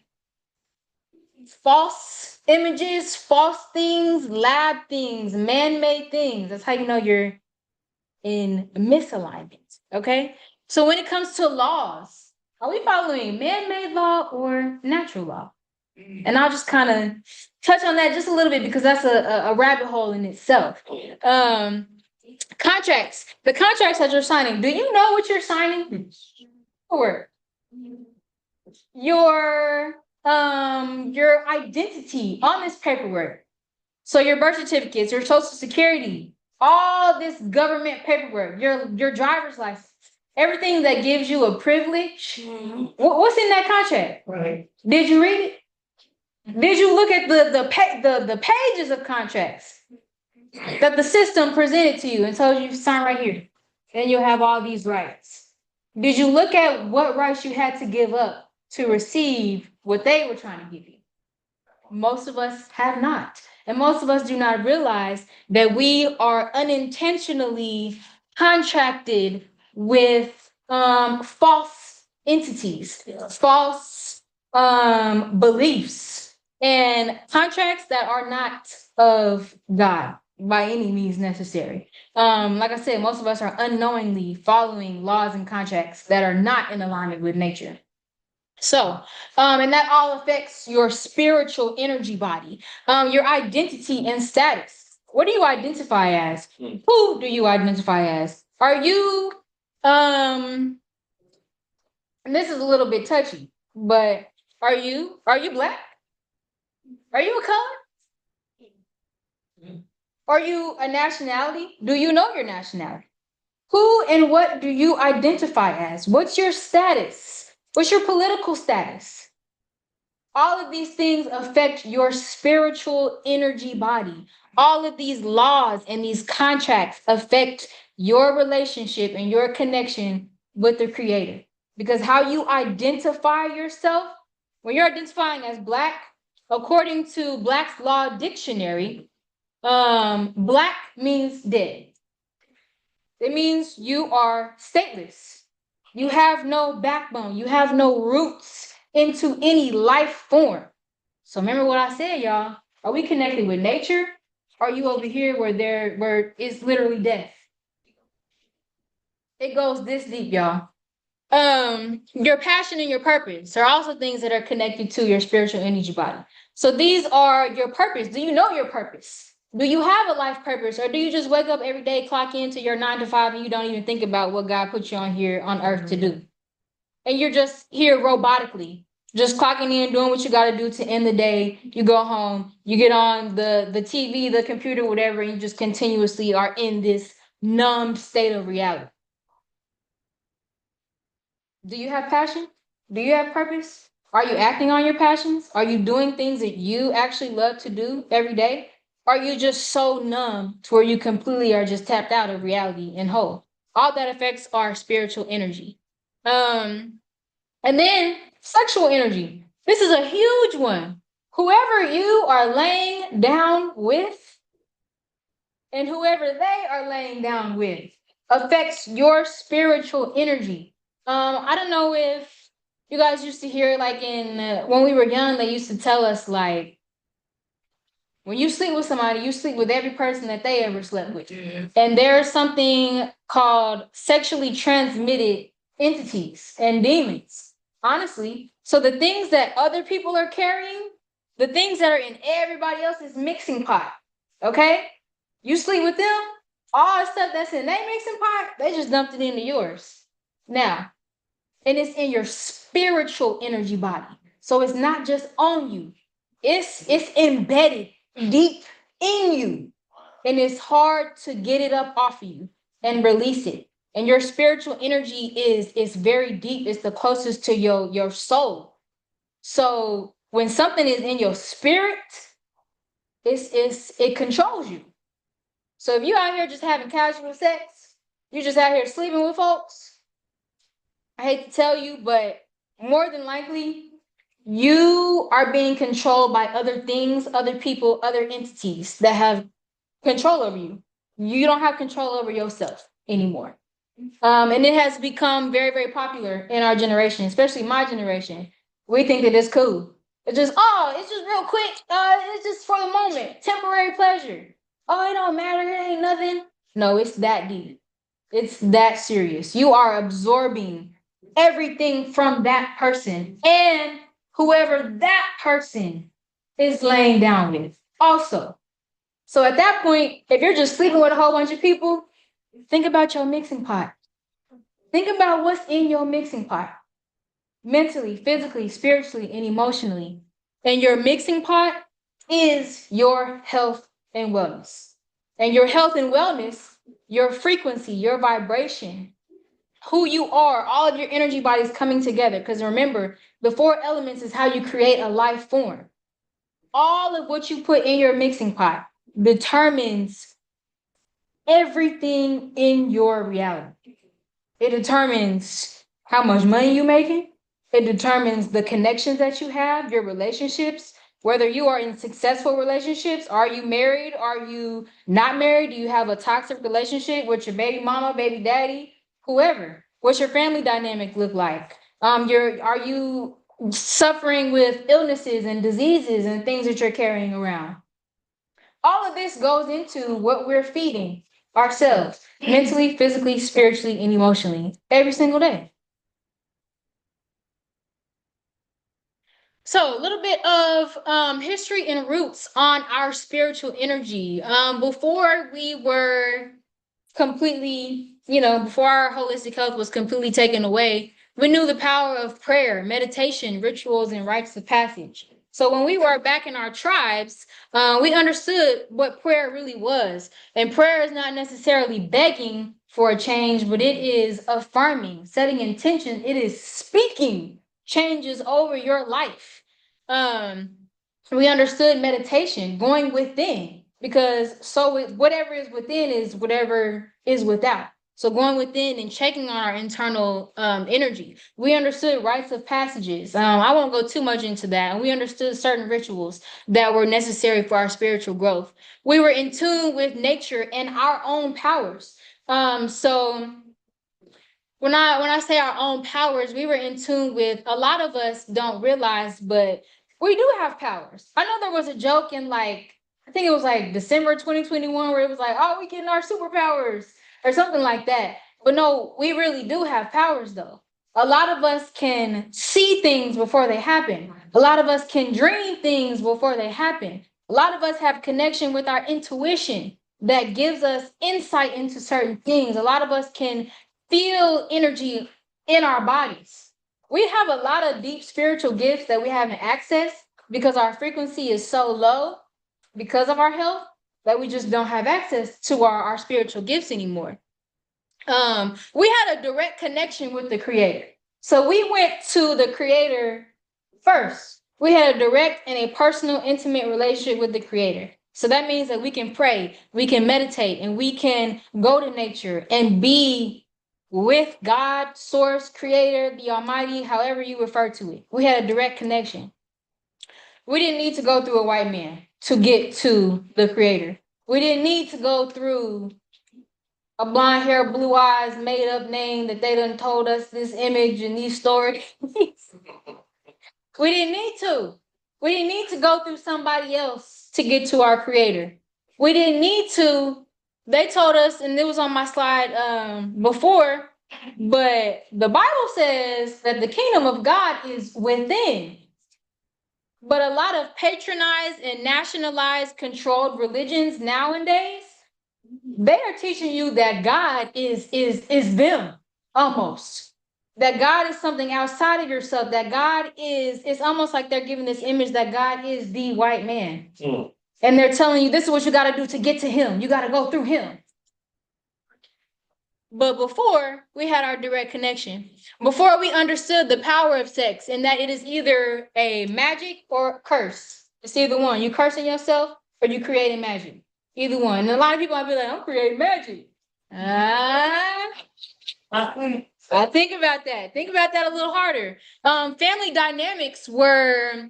false images, false things, lab things, man-made things, that's how you know you're in misalignment. Okay. So when it comes to laws, are we following man-made law or natural law? And I'll just kind of touch on that just a little bit because that's a rabbit hole in itself. Contracts, the contracts that you're signing, do you know what you're signing for? Your identity on this paperwork. So your birth certificates, your social security, all this government paperwork, your driver's license, everything that gives you a privilege. What's in that contract? Right. Did you read it? Did you look at the pages of contracts that the system presented to you and told you sign right here, and you'll have all these rights? Did you look at what rights you had to give up to receive what they were trying to give you? Most of us have not. And most of us do not realize that we are unintentionally contracted with false entities, false beliefs, and contracts that are not of God by any means necessary. Like I said, most of us are unknowingly following laws and contracts that are not in alignment with nature. So, and that all affects your spiritual energy body, your identity and status. What do you identify as? Who do you identify as? Are you, and this is a little bit touchy, but are you Black? Are you a color? Are you a nationality? Do you know your nationality? Who and what do you identify as? What's your status? What's your political status? All of these things affect your spiritual energy body. All of these laws and these contracts affect your relationship and your connection with the Creator. Because how you identify yourself, when you're identifying as Black, according to Black's Law Dictionary, Black means dead. It means you are stateless. You have no backbone. You have no roots into any life form. So remember what I said, y'all. Are we connected with nature? Or are you over here where it's literally death? It goes this deep, y'all. Your passion and your purpose are also things that are connected to your spiritual energy body. So these are your purpose. Do you know your purpose? Do you have a life purpose, or do you just wake up every day, clock into your 9 to 5, and you don't even think about what God put you on here on earth to do? And you're just here robotically, just clocking in, doing what you got to do to end the day. You go home, you get on the TV, the computer, whatever, and you just continuously are in this numb state of reality. Do you have passion? Do you have purpose? Are you acting on your passions? Are you doing things that you actually love to do every day? Are you just so numb to where you completely are just tapped out of reality and whole? All that affects our spiritual energy. And then sexual energy. This is a huge one. Whoever you are laying down with and whoever they are laying down with affects your spiritual energy. I don't know if you guys used to hear, like in when we were young, they used to tell us, like, when you sleep with somebody, you sleep with every person that they ever slept with. Yeah. And there's something called sexually transmitted entities and demons, honestly. So the things that other people are carrying, the things that are in everybody else's mixing pot, okay? You sleep with them, all the stuff that's in their mixing pot, they just dumped it into yours. Now, and it's in your spiritual energy body. So it's not just on you. It's embedded deep in you. And it's hard to get it up off of you and release it. And your spiritual energy is very deep. It's the closest to your soul. So when something is in your spirit, it controls you. So if you out here just having casual sex, you just out here sleeping with folks, I hate to tell you, but more than likely, you are being controlled by other things, other people, other entities that have control over you. You don't have control over yourself anymore. And it has become very, very popular in our generation, especially my generation. We think that it's cool. It's just real quick. It's just for the moment, temporary pleasure. Oh, it don't matter. It ain't nothing. No, it's that deep. It's that serious. You are absorbing everything from that person and whoever that person is laying down with also. So at that point, if you're just sleeping with a whole bunch of people, think about your mixing pot. Think about what's in your mixing pot, mentally, physically, spiritually, and emotionally. And your mixing pot is your health and wellness. And your health and wellness, your frequency, your vibration, who you are, all of your energy bodies coming together. Because remember, the 4 elements is how you create a life form. All of what you put in your mixing pot determines everything in your reality. It determines how much money you're making. It determines the connections that you have, your relationships, whether you are in successful relationships. Are you married? Are you not married? Do you have a toxic relationship with your baby mama, baby daddy, whoever? What's your family dynamic look like? Are you suffering with illnesses and diseases and things that you're carrying around? All of this goes into what we're feeding ourselves mentally, physically, spiritually, and emotionally every single day. So a little bit of history and roots on our spiritual energy. Before we were completely, before our holistic health was completely taken away, we knew the power of prayer, meditation, rituals, and rites of passage. So when we were back in our tribes, we understood what prayer really was. And prayer is not necessarily begging for a change, but it is affirming, setting intention. It is speaking changes over your life. We understood meditation, going within, because whatever is within is whatever is without. So going within and checking on our internal energy. We understood rites of passages. I won't go too much into that. And we understood certain rituals that were necessary for our spiritual growth. We were in tune with nature and our own powers. So when I say our own powers, we were in tune with, a lot of us don't realize, but we do have powers. I know there was a joke in I think it was December 2021 where it was oh, we getting our superpowers or something like that. But no, we really do have powers though. A lot of us can see things before they happen. A lot of us can dream things before they happen. A lot of us have connection with our intuition that gives us insight into certain things. A lot of us can feel energy in our bodies. We have a lot of deep spiritual gifts that we haven't accessed because our frequency is so low because of our health that we just don't have access to our spiritual gifts anymore. We had a direct connection with the creator. So we went to the creator first. We had a direct and a personal, intimate relationship with the creator. So that means that we can pray, we can meditate, and we can go to nature and be with God, source, creator, the almighty, however you refer to it. We had a direct connection. We didn't need to go through a white man to get to the creator. We didn't need to go through a blonde hair, blue eyes, made up name that they done told us this image and these stories. We didn't need to. We didn't need to go through somebody else to get to our creator. We didn't need to. They told us, and it was on my slide before, but the Bible says that the kingdom of God is within. But a lot of patronized and nationalized controlled religions nowadays, they are teaching you that God is them almost. That God is something outside of yourself. That God is, it's almost like they're giving this image that God is the white man. And they're telling you this is what you got to do to get to him. You got to go through him. But before, we had our direct connection. Before, we understood the power of sex and that it is either a magic or a curse. It's either one. You cursing yourself or you creating magic. Either one. And a lot of people might be like, I'm creating magic. I think about that. Think about that a little harder. Family dynamics were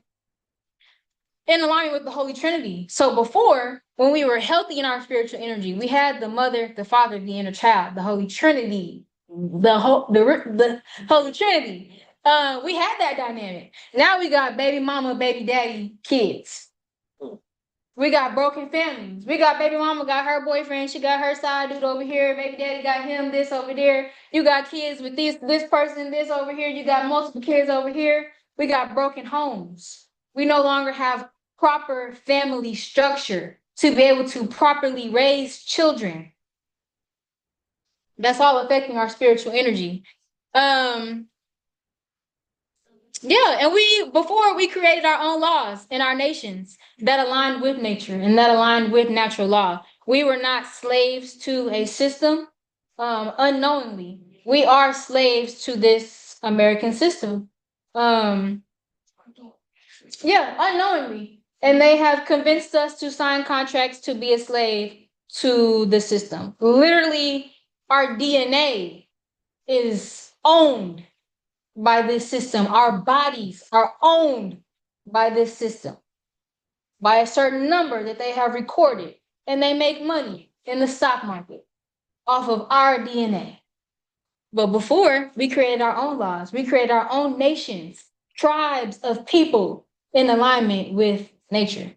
in alignment with the Holy Trinity. So before, when we were healthy in our spiritual energy, we had the mother, the father, the inner child, the Holy Trinity, the Holy Trinity. We had that dynamic. Now we got baby mama, baby daddy, kids. We got broken families. We got baby mama got her boyfriend. She got her side dude over here. Baby daddy got him this over there. You got kids with this person, this over here. You got multiple kids over here. We got broken homes. We no longer have proper family structure to be able to properly raise children. That's all affecting our spiritual energy. Yeah, and before we created our own laws in our nations that aligned with nature and that aligned with natural law. We were not slaves to a system unknowingly. We are slaves to this American system. Yeah, unknowingly. And they have convinced us to sign contracts to be a slave to the system. Literally, our DNA is owned by this system. Our bodies are owned by this system, by a certain number that they have recorded, and they make money in the stock market off of our DNA. But before, we created our own laws. We created our own nations, tribes of people in alignment with nature.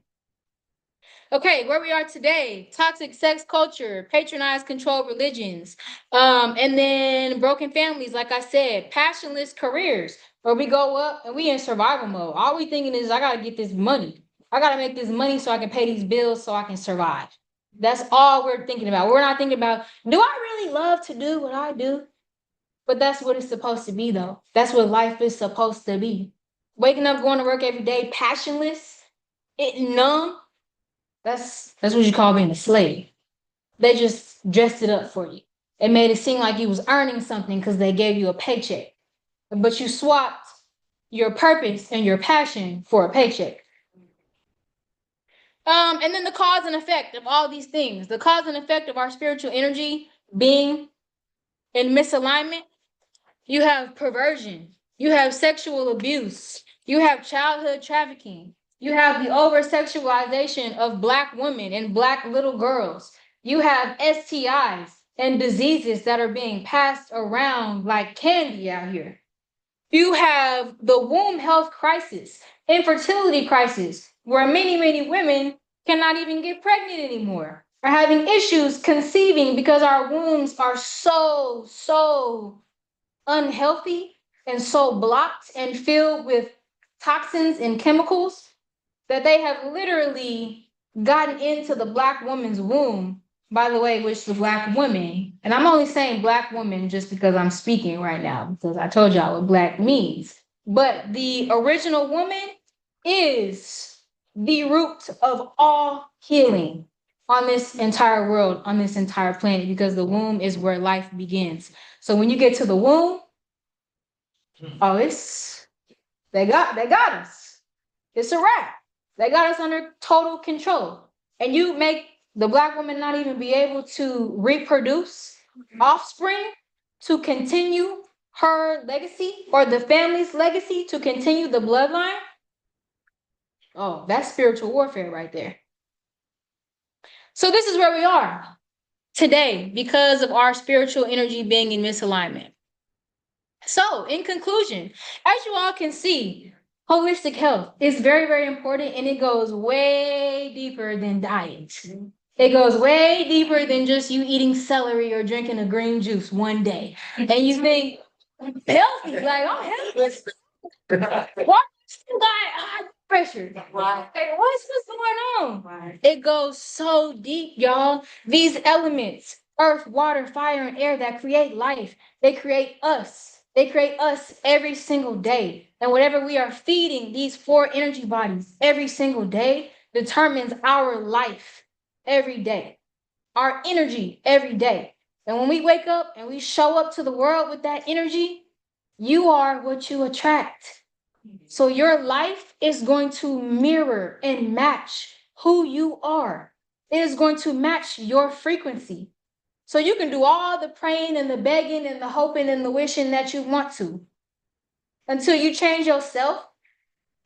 Okay, where we are today, toxic sex culture, patronized controlled religions, and then broken families, like I said, passionless careers, where we go up and we in survival mode. All we thinking is, I gotta get this money. I gotta make this money so I can pay these bills so I can survive. That's all we're thinking about. We're not thinking about, do I really love to do what I do? But that's what it's supposed to be, though. That's what life is supposed to be. Waking up, going to work every day, passionless, numb. That's what you call being a slave. They just dressed it up for you. It made it seem like you was earning something because they gave you a paycheck. But you swapped your purpose and your passion for a paycheck. And then the cause and effect of all these things. The cause and effect of our spiritual energy being in misalignment. You have perversion. You have sexual abuse. You have childhood trafficking. You have the over-sexualization of Black women and Black little girls. You have STIs and diseases that are being passed around like candy out here. You have the womb health crisis, infertility crisis, where many, many women cannot even get pregnant anymore, are having issues conceiving because our wombs are so unhealthy and so blocked and filled with toxins and chemicals that they have literally gotten into the Black woman's womb, by the way, which the Black woman, and I'm only saying Black woman just because I'm speaking right now, because I told y'all what Black means. But the original woman is the root of all healing on this entire world, on this entire planet, because the womb is where life begins. So when you get to the womb, they got us. It's a wrap. They got us under total control. And you make the Black woman not even be able to reproduce offspring to continue her legacy or the family's legacy to continue the bloodline. Oh, that's spiritual warfare right there. So this is where we are today because of our spiritual energy being in misalignment. So in conclusion, as you all can see, holistic health is very, very important, and it goes way deeper than diet. It goes way deeper than just you eating celery or drinking a green juice one day. And you think, healthy, like I'm healthy. Why still got high pressure? Like, what's going on? It goes so deep, y'all. These elements, earth, water, fire, and air that create life, they create us. They create us every single day. And whatever we are feeding these four energy bodies every single day determines our life every day, our energy every day. And when we wake up and we show up to the world with that energy, you are what you attract. So your life is going to mirror and match who you are. It is going to match your frequency. So you can do all the praying and the begging and the hoping and the wishing that you want to. Until you change yourself,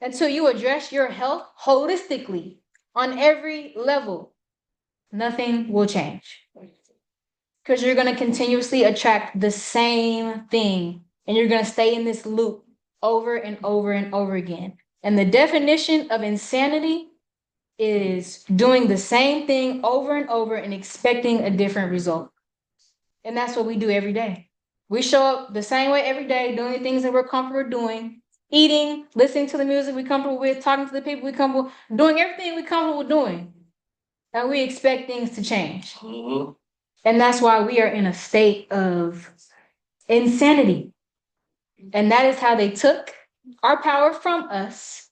until you address your health holistically on every level, nothing will change. Because you're going to continuously attract the same thing. And you're going to stay in this loop over and over and over again. And the definition of insanity is doing the same thing over and over and expecting a different result. And that's what we do every day. We show up the same way every day, doing the things that we're comfortable doing, eating, listening to the music we're comfortable with, talking to the people we're comfortable, doing everything we're comfortable doing. And we expect things to change. And that's why we are in a state of insanity. And that is how they took our power from us,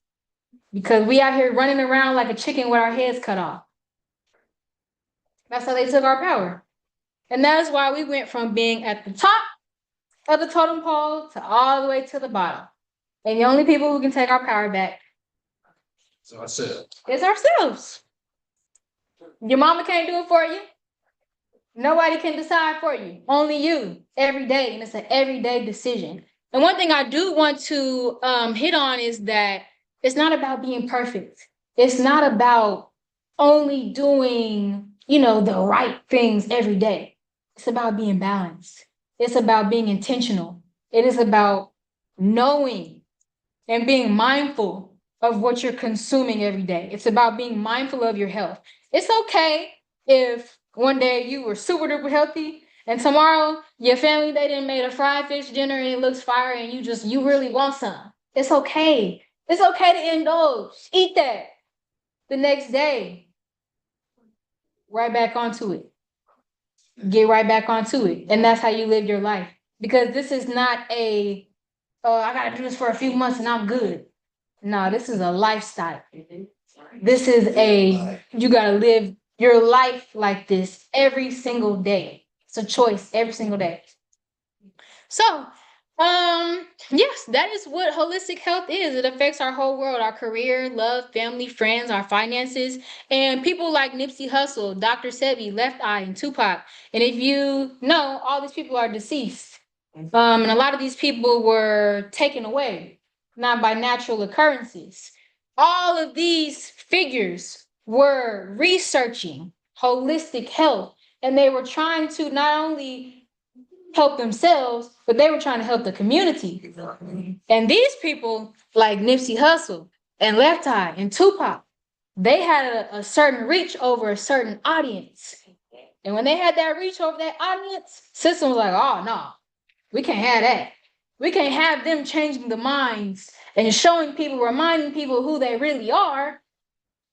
because we out here running around like a chicken with our heads cut off. That's how they took our power. And that is why we went from being at the top of the totem pole to all the way to the bottom. And the only people who can take our power back is ourselves. Your mama can't do it for you. Nobody can decide for you. Only you, every day. And it's an everyday decision. And one thing I do want to hit on is that it's not about being perfect. It's not about only doing, the right things every day. It's about being balanced. It's about being intentional. It is about knowing and being mindful of what you're consuming every day. It's about being mindful of your health. It's okay if one day you were super duper healthy and tomorrow your family, they done made a fried fish dinner and it looks fire and you really want some. It's okay. It's okay to indulge. Eat that. The next day, right back onto it. Get right back onto it. And that's how you live your life. Because this is not I gotta do this for a few months and I'm good. No, this is a lifestyle. This is you gotta live your life like this every single day. It's a choice every single day. So, yes, that is what holistic health is. It affects our whole world, our career, love, family, friends, our finances, and people like Nipsey Hussle, Dr. Sebi, Left Eye, and Tupac. And if you know, all these people are deceased. And a lot of these people were taken away, not by natural occurrences. All of these figures were researching holistic health, and they were trying to not only help themselves, but they were trying to help the community. And these people, like Nipsey Hussle and Left Eye and Tupac, they had a certain reach over a certain audience. And when they had that reach over that audience, system was like, oh, no, we can't have that. We can't have them changing the minds and showing people, reminding people who they really are.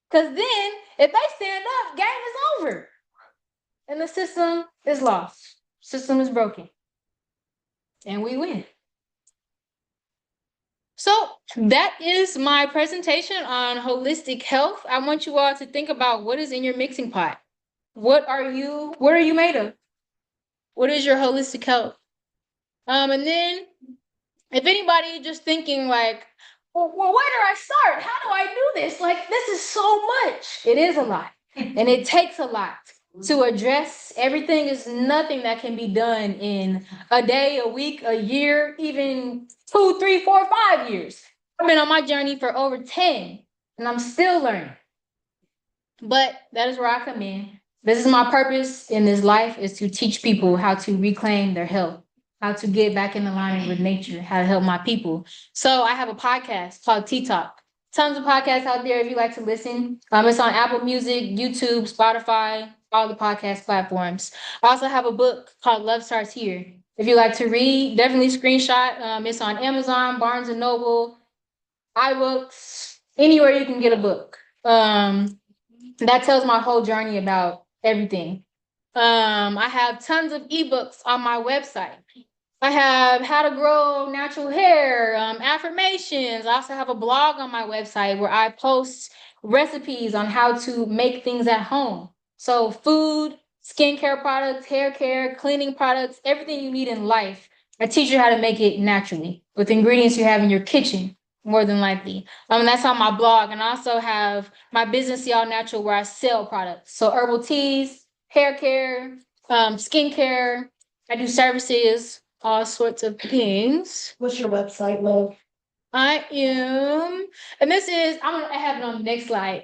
Because then, if they stand up, game is over. And the system is lost. System is broken. And we win. So that is my presentation on holistic health. I want you all to think about what is in your mixing pot. What are you made of? What is your holistic health? And then if anybody just thinking like, well, where do I start? How do I do this? Like, this is so much. It is a lot. And it takes a lot to address. Everything is nothing that can be done in a day, a week, a year, even 2, 3, 4, 5 years. I've been on my journey for over 10 and I'm still learning. But that is where I come in. This is my purpose in this life, is to teach people how to reclaim their health, how to get back in alignment with nature, how to help my people. So I have a podcast called Tea Talk. Tons of podcasts out there if you like to listen. It's on Apple Music, YouTube, Spotify, all the podcast platforms. I also have a book called Love Starts Here. If you like to read, definitely screenshot. It's on Amazon, Barnes and Noble, iBooks, anywhere you can get a book. That tells my whole journey about everything. I have tons of ebooks on my website. I have how to grow natural hair, affirmations. I also have a blog on my website where I post recipes on how to make things at home. So food, skincare products, hair care, cleaning products, everything you need in life. I teach you how to make it naturally with ingredients you have in your kitchen, more than likely. That's on my blog. And I also have my business, Y'all Natural, where I sell products. So herbal teas, hair care, skincare. I do services, all sorts of things. What's your website, love? I am, and this is, I have it on the next slide.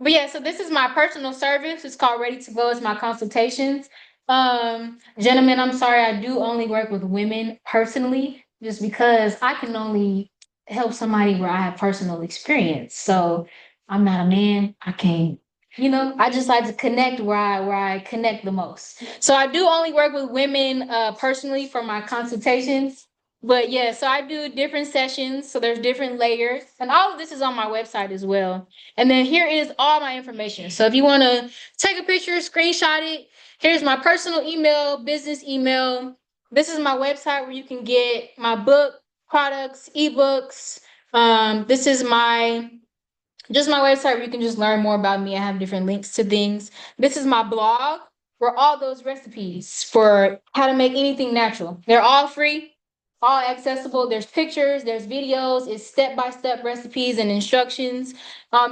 But yeah, so this is my personal service. It's called Ready to Go. It's my consultations. Gentlemen, I'm sorry, I do only work with women personally, just because I can only help somebody where I have personal experience. So I'm not a man. I can't, I just like to connect where I connect the most. So I do only work with women personally for my consultations. But yeah, so I do different sessions. So there's different layers. And all of this is on my website as well. And then here is all my information. So if you want to take a picture, screenshot it, here's my personal email, business email. This is my website where you can get my book, products, ebooks. This is my website where you can just learn more about me. I have different links to things. This is my blog where all those recipes for how to make anything natural. They're all free, all accessible. There's pictures, there's videos, it's step-by-step recipes and instructions.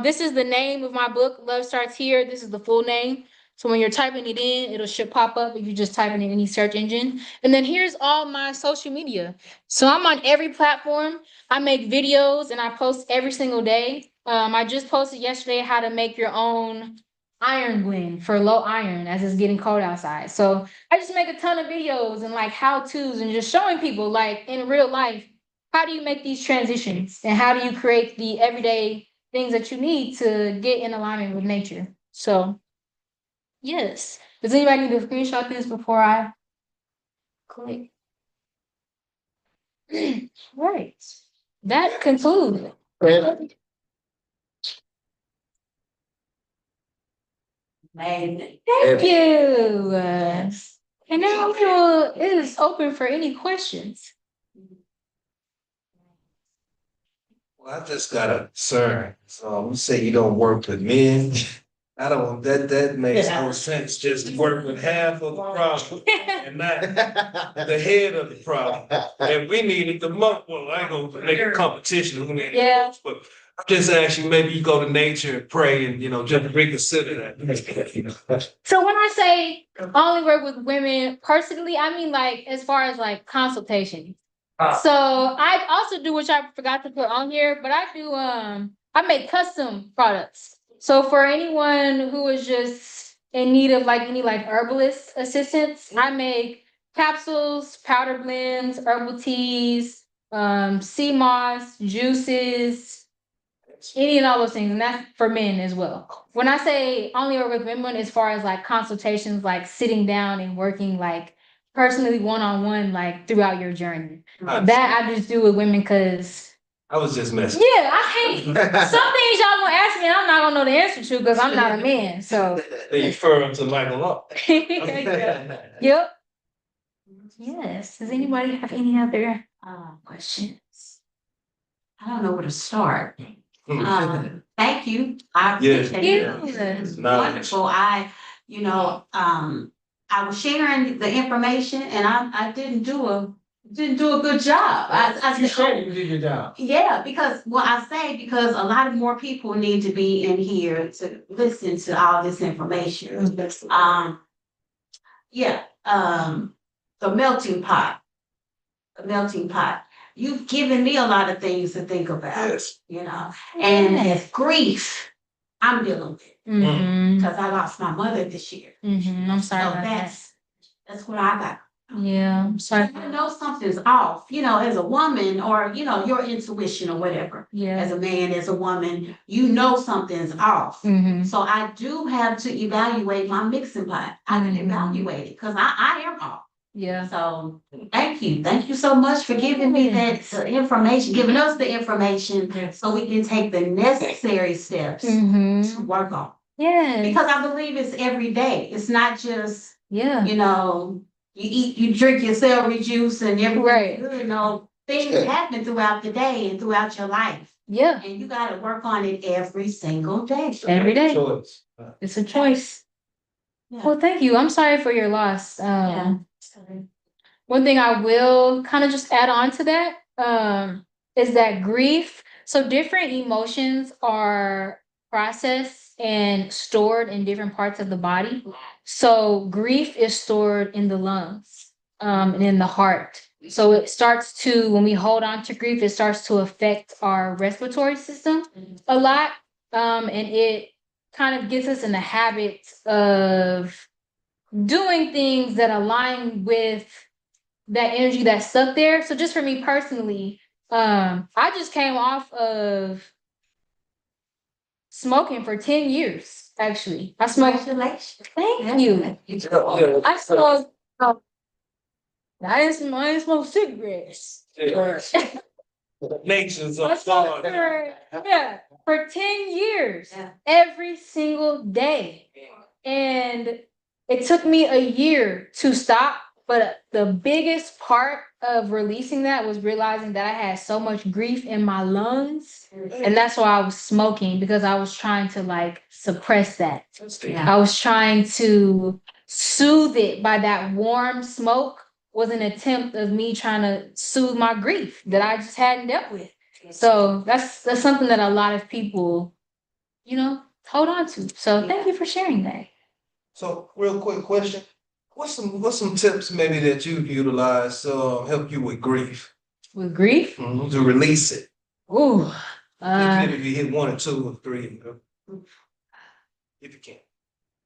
This is the name of my book, Love Starts Here. This is the full name. So when you're typing it in, should pop up if you just type it in any search engine. And then here's all my social media. So I'm on every platform. I make videos and I post every single day. I just posted yesterday how to make your own iron blend for low iron as it's getting cold outside. So I just make a ton of videos and like how-tos and just showing people like in real life, how do you make these transitions and how do you create the everyday things that you need to get in alignment with nature. So yes. Does anybody need to screenshot this before I click? Right. That concludes. Amazing. Thank you. And now it is open for any questions. Well, I just got a concern. So you say you don't work with men. I don't, that makes no sense. Just work with half of the problem and not the head of the problem. And we needed the month. Well, I ain't gonna make a competition. Who needed Yeah. but I'm just asking, maybe you go to nature and pray and, just reconsider that. So when I say only work with women personally, I mean like as far as like consultation. So I also do, which I forgot to put on here, but I do I make custom products. So for anyone who is just in need of like any like herbalist assistance, I make capsules, powder blends, herbal teas, sea moss, juices, any and all those things, and that's for men as well. When I say only work with women, as far as like consultations, like sitting down and working like personally one-on-one, like throughout your journey. That I just do with women because I was just messing. yeah, I can't. Some things y'all gonna ask me, and I'm not gonna know the answer to because I'm not a man. So They refer to Michael Law. yep. Yes. Does anybody have any other questions? I don't know where to start. Thank you. I Yes. appreciate it. Yes. Wonderful. I was sharing the information and I didn't do a good job. I You said, said you did your job. yeah, because because a lot of more people need to be in here to listen to all this information. The melting pot. The melting pot. You've given me a lot of things to think about. Yes. And as grief, I'm dealing with Mm-hmm. because I lost my mother this year. Mm-hmm. I'm sorry So about that. that's what I got. Yeah, I'm sorry. You know something's off, as a woman or, your intuition or whatever. Yeah. As a man, as a woman, something's off. Mm-hmm. So I do have to evaluate my mixing pot. I can Mhm. evaluate it because I am off. Yeah. So thank you. Thank you so much for giving me the information, giving us the information so we can take the necessary steps Mm-hmm. to work on. Yeah. Because I believe it's every day. It's not just, Yeah. you drink your celery juice and everything. Right. Things happen throughout the day and throughout your life. Yeah. And you got to work on it every single day. Every day. Choice. It's a choice. Well, thank you. I'm sorry for your loss. Yeah. One thing I will kind of just add on to that, is that grief. So different emotions are processed and stored in different parts of the body. So grief is stored in the lungs, and in the heart. So it starts to, when we hold on to grief, it starts to affect our respiratory system a lot. And it kind of gets us in the habit of doing things that align with that energy that's stuck there. So just for me personally, I just came off of smoking for 10 years, actually. I smoked. Congratulations. Thank you. I smoked. I didn't smoke cigarettes. Nature's I of smoked God. for 10 years, Yeah. every single day. And it took me a year to stop, but the biggest part of releasing that was realizing that I had so much grief in my lungs. And that's why I was smoking, because I was trying to like suppress that. Yeah. I was trying to soothe it by that warm smoke, was an attempt of me trying to soothe my grief that I just hadn't dealt with. So that's something that a lot of people, hold on to. So thank you for sharing that. So, real quick question. What's some tips maybe that you utilize to help you with grief? With grief? To release it. Ooh. Even if you hit 1 or 2 or 3, if you can.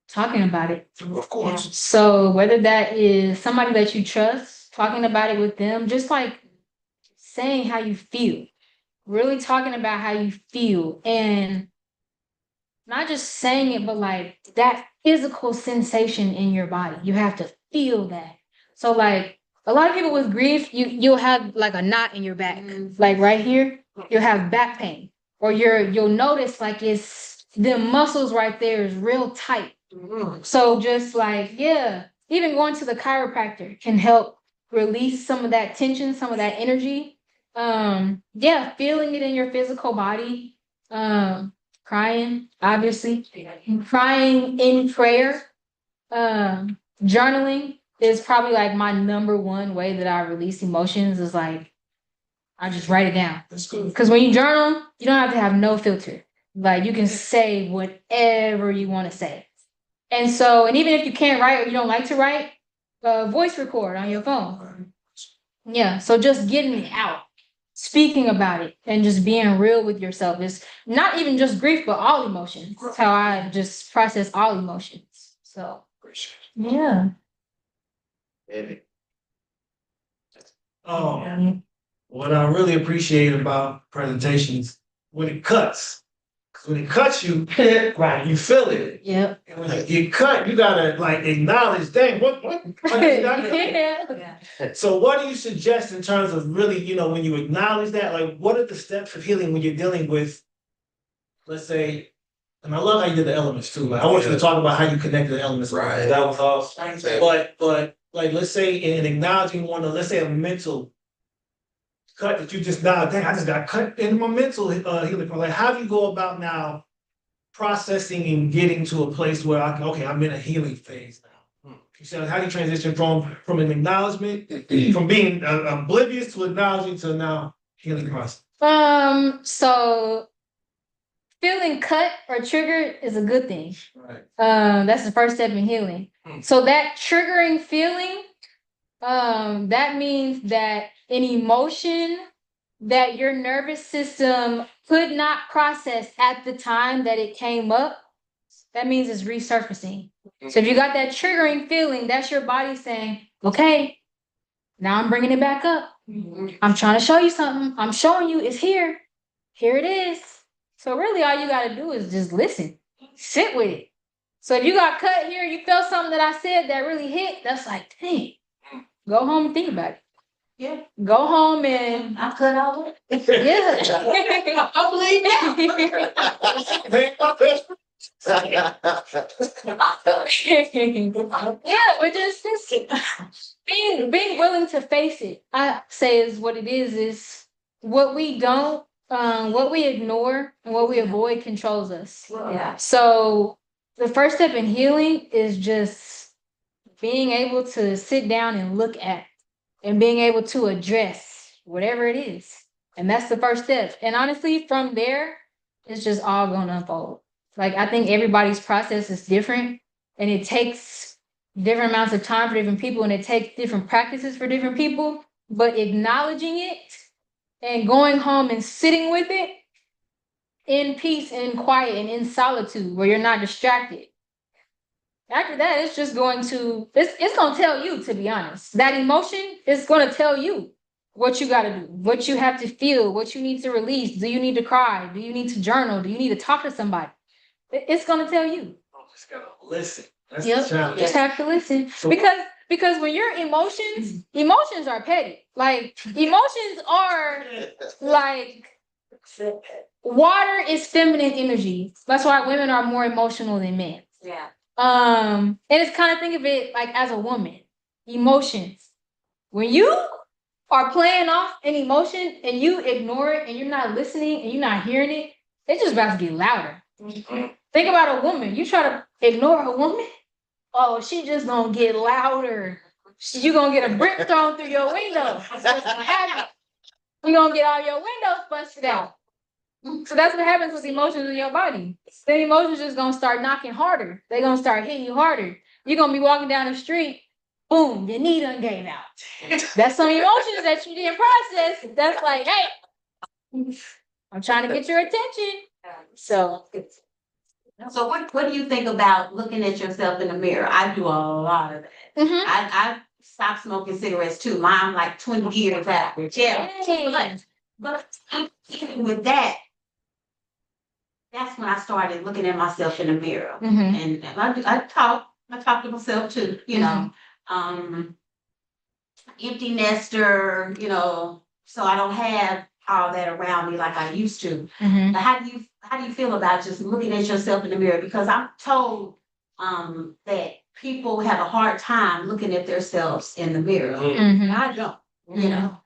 Talking about it. Of course. So whether that is somebody that you trust, talking about it with them, just like saying how you feel, really talking about how you feel, and not just saying it, but like that physical sensation in your body. You have to feel that. So like a lot of people with grief, you'll have like a knot in your back, like right here, you'll have back pain, or you'll notice like it's the muscles right there is real tight. So just like, yeah, even going to the chiropractor can help release some of that tension, some of that energy. Yeah, feeling it in your physical body. Crying, obviously. Crying in prayer. Journaling is probably like my number one way that I release emotions, is like I just write it down. That's good. Because when you journal, you don't have to have no filter. Like you can say whatever you want to say. And so, and even if you can't write or you don't like to write, voice record on your phone. Yeah. So just getting it out, speaking about it, and just being real with yourself is not even just grief, but all emotions. That's how I just process all emotions. So, yeah. What I really appreciate about presentations, when it cuts. 'Cause when it cuts you, right, you feel it. Yep. And when you get cut, you gotta like acknowledge, dang, what? Yeah. So what do you suggest in terms of really, when you acknowledge that, like what are the steps of healing when you're dealing with, let's say, and I love how you did the elements too. Like I want you to talk about how you connected the elements. Right. That was awesome. But like let's say in acknowledging let's say a mental cut that you just now, dang, I just got cut in my mental healing. Like how do you go about now processing and getting to a place where I'm in a healing phase now? You said, how do you transition from an acknowledgement, from being oblivious to acknowledging to now healing process? So feeling cut or triggered is a good thing. Right. That's the first step in healing. So that triggering feeling, that means that an emotion that your nervous system could not process at the time that it came up, that means it's resurfacing. So if you got that triggering feeling, that's your body saying, okay, now I'm bringing it back up. I'm trying to show you something. I'm showing you it's here. Here it is. So really all you got to do is just listen, sit with it. So if you got cut here, you felt something that I said that really hit, that's like, dang, go home and think about it. Yeah. Go home and I cut all of it. yeah. I believe Yeah, but just being willing to face it, I say is what it is what we don't, what we ignore and what we avoid controls us. Yeah. So the first step in healing is just being able to sit down and look at and being able to address whatever it is. And that's the first step. And honestly, from there, it's just all going to unfold. Like, I think everybody's process is different and it takes different amounts of time for different people and it takes different practices for different people. But acknowledging it and going home and sitting with it in peace and in quiet and in solitude where you're not distracted. After that, it's just going to, it's going to tell you, to be honest. That emotion is going to tell you what you got to do, what you have to feel, what you need to release. Do you need to cry? Do you need to journal? Do you need to talk to somebody? It's going to tell you. Just gotta listen. That's Yep, the challenge. just have to listen. So- Because when your emotions are petty. Like, emotions are like, water is feminine energy. That's why women are more emotional than men. Yeah. And it's kind of think of it like as a woman, emotions. When you are playing off an emotion and you ignore it and you're not listening and you're not hearing it, it's just about to get louder. Think about a woman. You try to ignore a woman, oh, she just gonna get louder. You gonna get a brick thrown through your window. That's what's gonna happen. You gonna get all your windows busted out. So that's what happens with emotions in your body. The emotions just gonna start knocking harder. They're gonna start hitting you harder. You're gonna be walking down the street, boom, your knee done gave out. That's some emotions that you didn't process. That's like, hey, I'm trying to get your attention. So So what do you think about looking at yourself in the mirror? I do a lot of that. mhm. I stopped smoking cigarettes too. Mine like 20 years after. Yeah. But with that, that's when I started looking at myself in the mirror. Mhm. And I talk to myself too, you know. Empty nester, you know, so I don't have all that around me like I used to. Mhm. But how do you feel about just looking at yourself in the mirror? Because I'm told that people have a hard time looking at themselves in the mirror. Mhm. I don't, you know.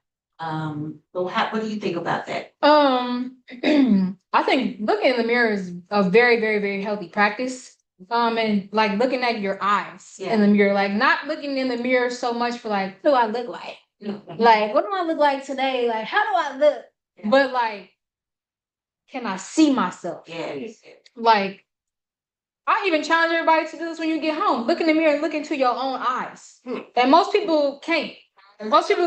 So what do you think about that? I think looking in the mirror is a very, very, very healthy practice. And like looking at your eyes in the mirror, like not looking in the mirror so much for like, what do I look like? Like, what do I look like today? Like, how do I look? Yeah. But like, can I see myself? Yes. Like, I even challenge everybody to do this when you get home. Look in the mirror and look into your own eyes. And most people can't. Most people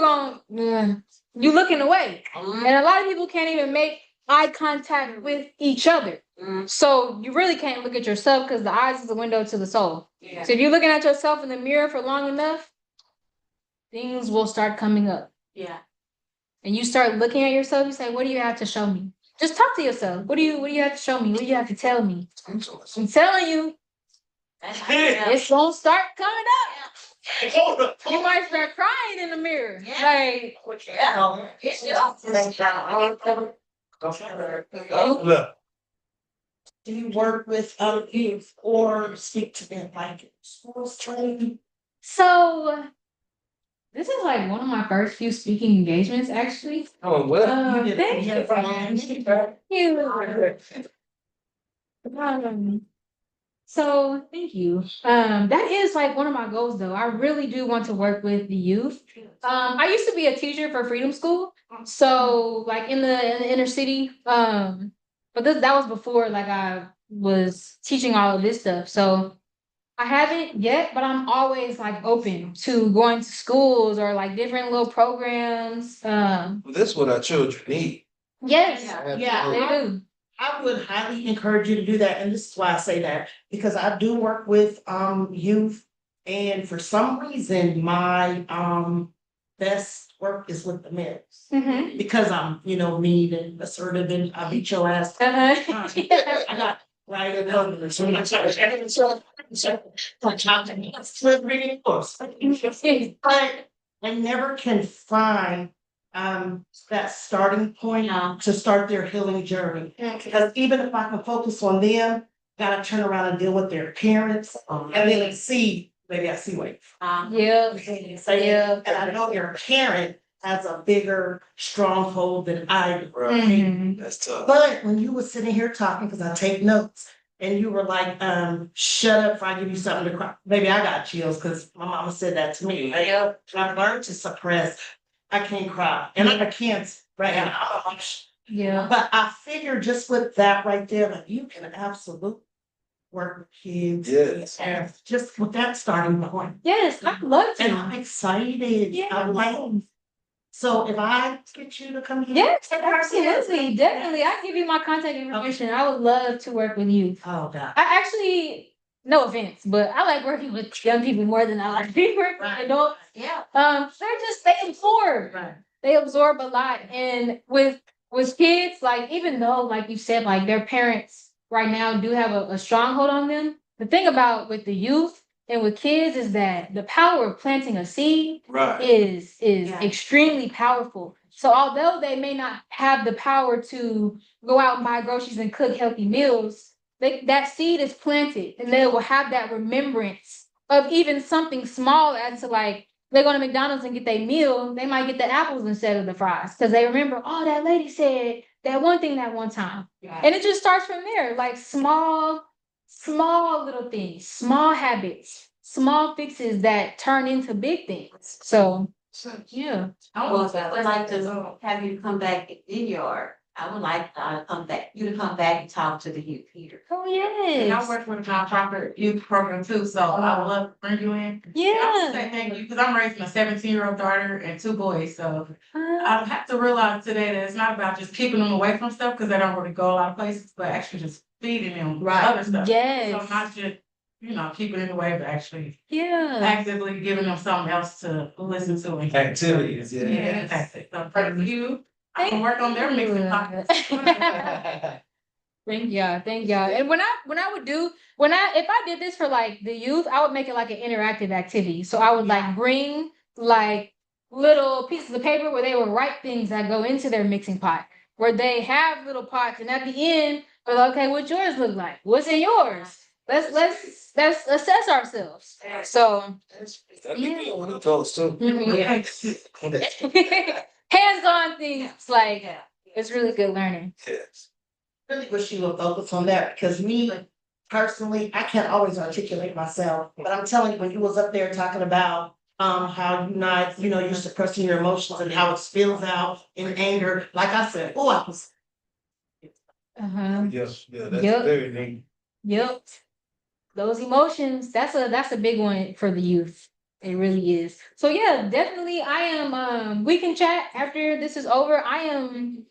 you looking away. And a lot of people can't even make eye contact with each other. So you really can't look at yourself because the eyes is the window to the soul. Yeah. So if you're looking at yourself in the mirror for long enough, things will start coming up. Yeah. And you start looking at yourself, you say, what do you have to show me? Just talk to yourself. What do you have to show me? What do you have to tell me? I'm telling you, it's gonna start coming up. You might start crying in the mirror. Like, Look, Do you work with youth or speak to them like schools training? so this is like one of my first few speaking engagements, actually. oh, well, Thank you. Thank you. So thank you. That is like one of my goals though. I really do want to work with the youth. I used to be a teacher for Freedom School. So like in the inner city. But that was before like I was teaching all of this stuff. So I haven't yet, but I'm always like open to going to schools or like different little programs. this is what our children need. Yes, Yeah. they do. I would highly encourage you to do that, and this is why I say that, because I do work with youth, and for some reason, my best work is with the males. Mhm. Because I'm, mean and assertive and I beat your ass. Uh-huh. I got right in the but I never can find that starting point to start their healing journey. Because even if I can focus on them, gotta turn around and deal with their parents and then see, maybe I see what Yeah. saying. And I know their parent has a bigger stronghold than I do. Right. Mhm. That's tough. But when you were sitting here talking, because I take notes, and you were like, shut up if I give you something to cry. Maybe I got chills because my mama said that to me. I've learned to suppress. I can't cry and I can't right now. Yeah. But I figure just with that right there, like you can absolutely work with kids. Yes. And just with that starting point. Yes, I'd love And to. I'm excited. Yeah. I'm like, so if I get you to come here. Yes, absolutely, definitely. I'll give you my contact information. I would love to work with you. Oh, God. I actually, no offense, but I like working with young people more than I like working with adults. Yeah. They absorb. Right. They absorb a lot. And with kids, like even though, like you said, like their parents right now do have a stronghold on them. The thing about with the youth and with kids is that the power of planting a seed Right. is Yeah. extremely powerful. So although they may not have the power to go out and buy groceries and cook healthy meals, that seed is planted and they will have that remembrance of even something small as to like they go to McDonald's and get their meal, they might get the apples instead of the fries because they remember, oh, that lady said that one thing that one time. Yeah. And it just starts from there, like small little things, small habits, small fixes that turn into big things. So, yeah. I would like to have you come back in Vineyard. I would like you to come back and talk to the youth here. Oh, And I yes. work with a nonprofit youth program too, so I would love to bring you in. I Yeah. say thank you, because I'm raising a 17-year-old daughter and 2 boys, so Uh, I have to realize today that it's not about just keeping them away from stuff, because they don't really go a lot of places, but actually just feeding them Right. other stuff. So yes. not just, keeping it away, but actually Yeah. actively giving them something else to listen to. And Activities, yeah. Yeah, that's it. So for you, I can work on their mixing pockets. Thank y'all. And if I did this for like the youth, I would make it like an interactive activity. So I would like bring like little pieces of paper where they would write things that go into their mixing pot, where they have little pots, and at the end, they're like, okay, what's yours look like? What's in yours? Let's assess ourselves. So That'd be good with those too. hands-on things, like it's really good learning. Yes. Really wish you would focus on that because me personally, I can't always articulate myself. But I'm telling you, when you was up there talking about how you not, you're suppressing your emotions and how it spills out in anger, like I said, oh, I was Uh-huh. Yes, yeah, that's Yep. very neat. Yep. Those emotions, that's a big one for the youth. It really is. So yeah, definitely I am we can chat after this is over. I am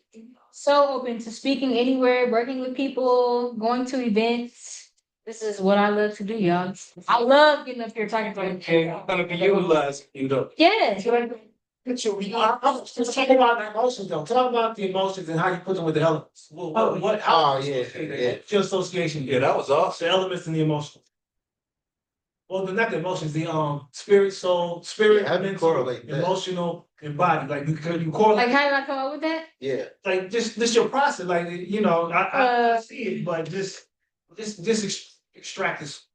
so open to speaking anywhere, working with people, going to events. This is what I love to do, y'all. I love getting up here talking to Okay, I'm gonna be utilizing you though. Yes. Just talk about the emotions though. Talk about the emotions and how you put them with the elements. How Oh, yeah, yeah. what's your association? Yeah, that was awesome. The elements and the emotions. Well, not the emotions, the spirit, soul, spirit, Yeah, how do you mental, correlate that? emotional, and body. Like you correlate, Like how did I come up with that? Yeah. like just your process. Like I see it, but just extract this.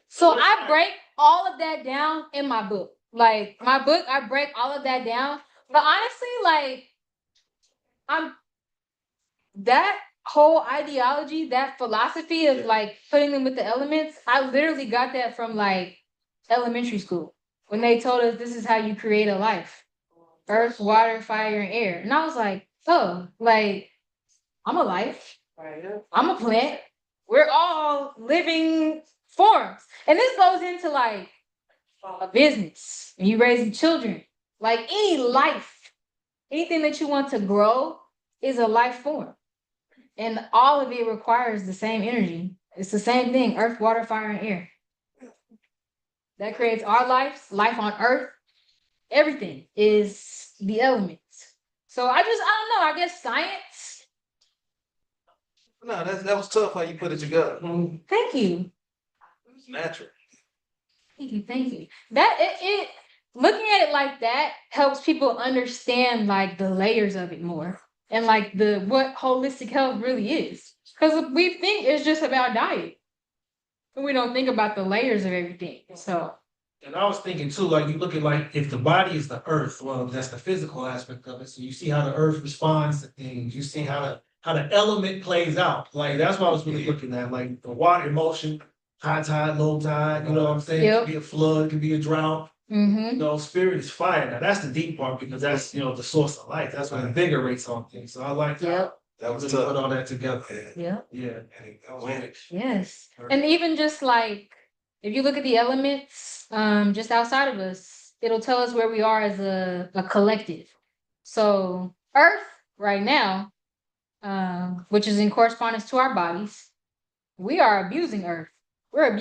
So I break all of that down in my book. Like my book, I break all of that down. But honestly, like that whole ideology, that philosophy of like putting them with the elements, I literally got that from like elementary school when they told us this is how you create a life: earth, water, fire, and air. And I was like, oh, like I'm a life. I'm a plant. We're all living forms. And this goes into like a business and you raising children. Like any life, anything that you want to grow is a life form. And all of it requires the same energy. It's the same thing: earth, water, fire, and air. That creates our life on earth. Everything is the elements. So I don't know, I guess science. No, that was tough how you put it together. Thank you. It's natural. Thank you. That it looking at it like that helps people understand like the layers of it more and like what holistic health really is. Because we think it's just about diet. And we don't think about the layers of everything. So And I was thinking too, like you look at like if the body is the earth, well, that's the physical aspect of it. So you see how the earth responds to things. You see how how the element plays out. Like, that's what I was really looking at, like the water emotion, high tide, low tide, you know what I'm saying? It Yep. could be a flood, it could be a drought. Mm-hmm. You know, spirit is fire. Now that's the deep part because that's, you know, the source of life. That's what invigorates on things. So I like that. Yep. That was Really tough. put all that together. Yep. Yeah. That was winning. Yes. And even just like, if you look at the elements, just outside of us, it'll tell us where we are as a collective. So Earth right now, which is in correspondence to our bodies, we are abusing Earth. We're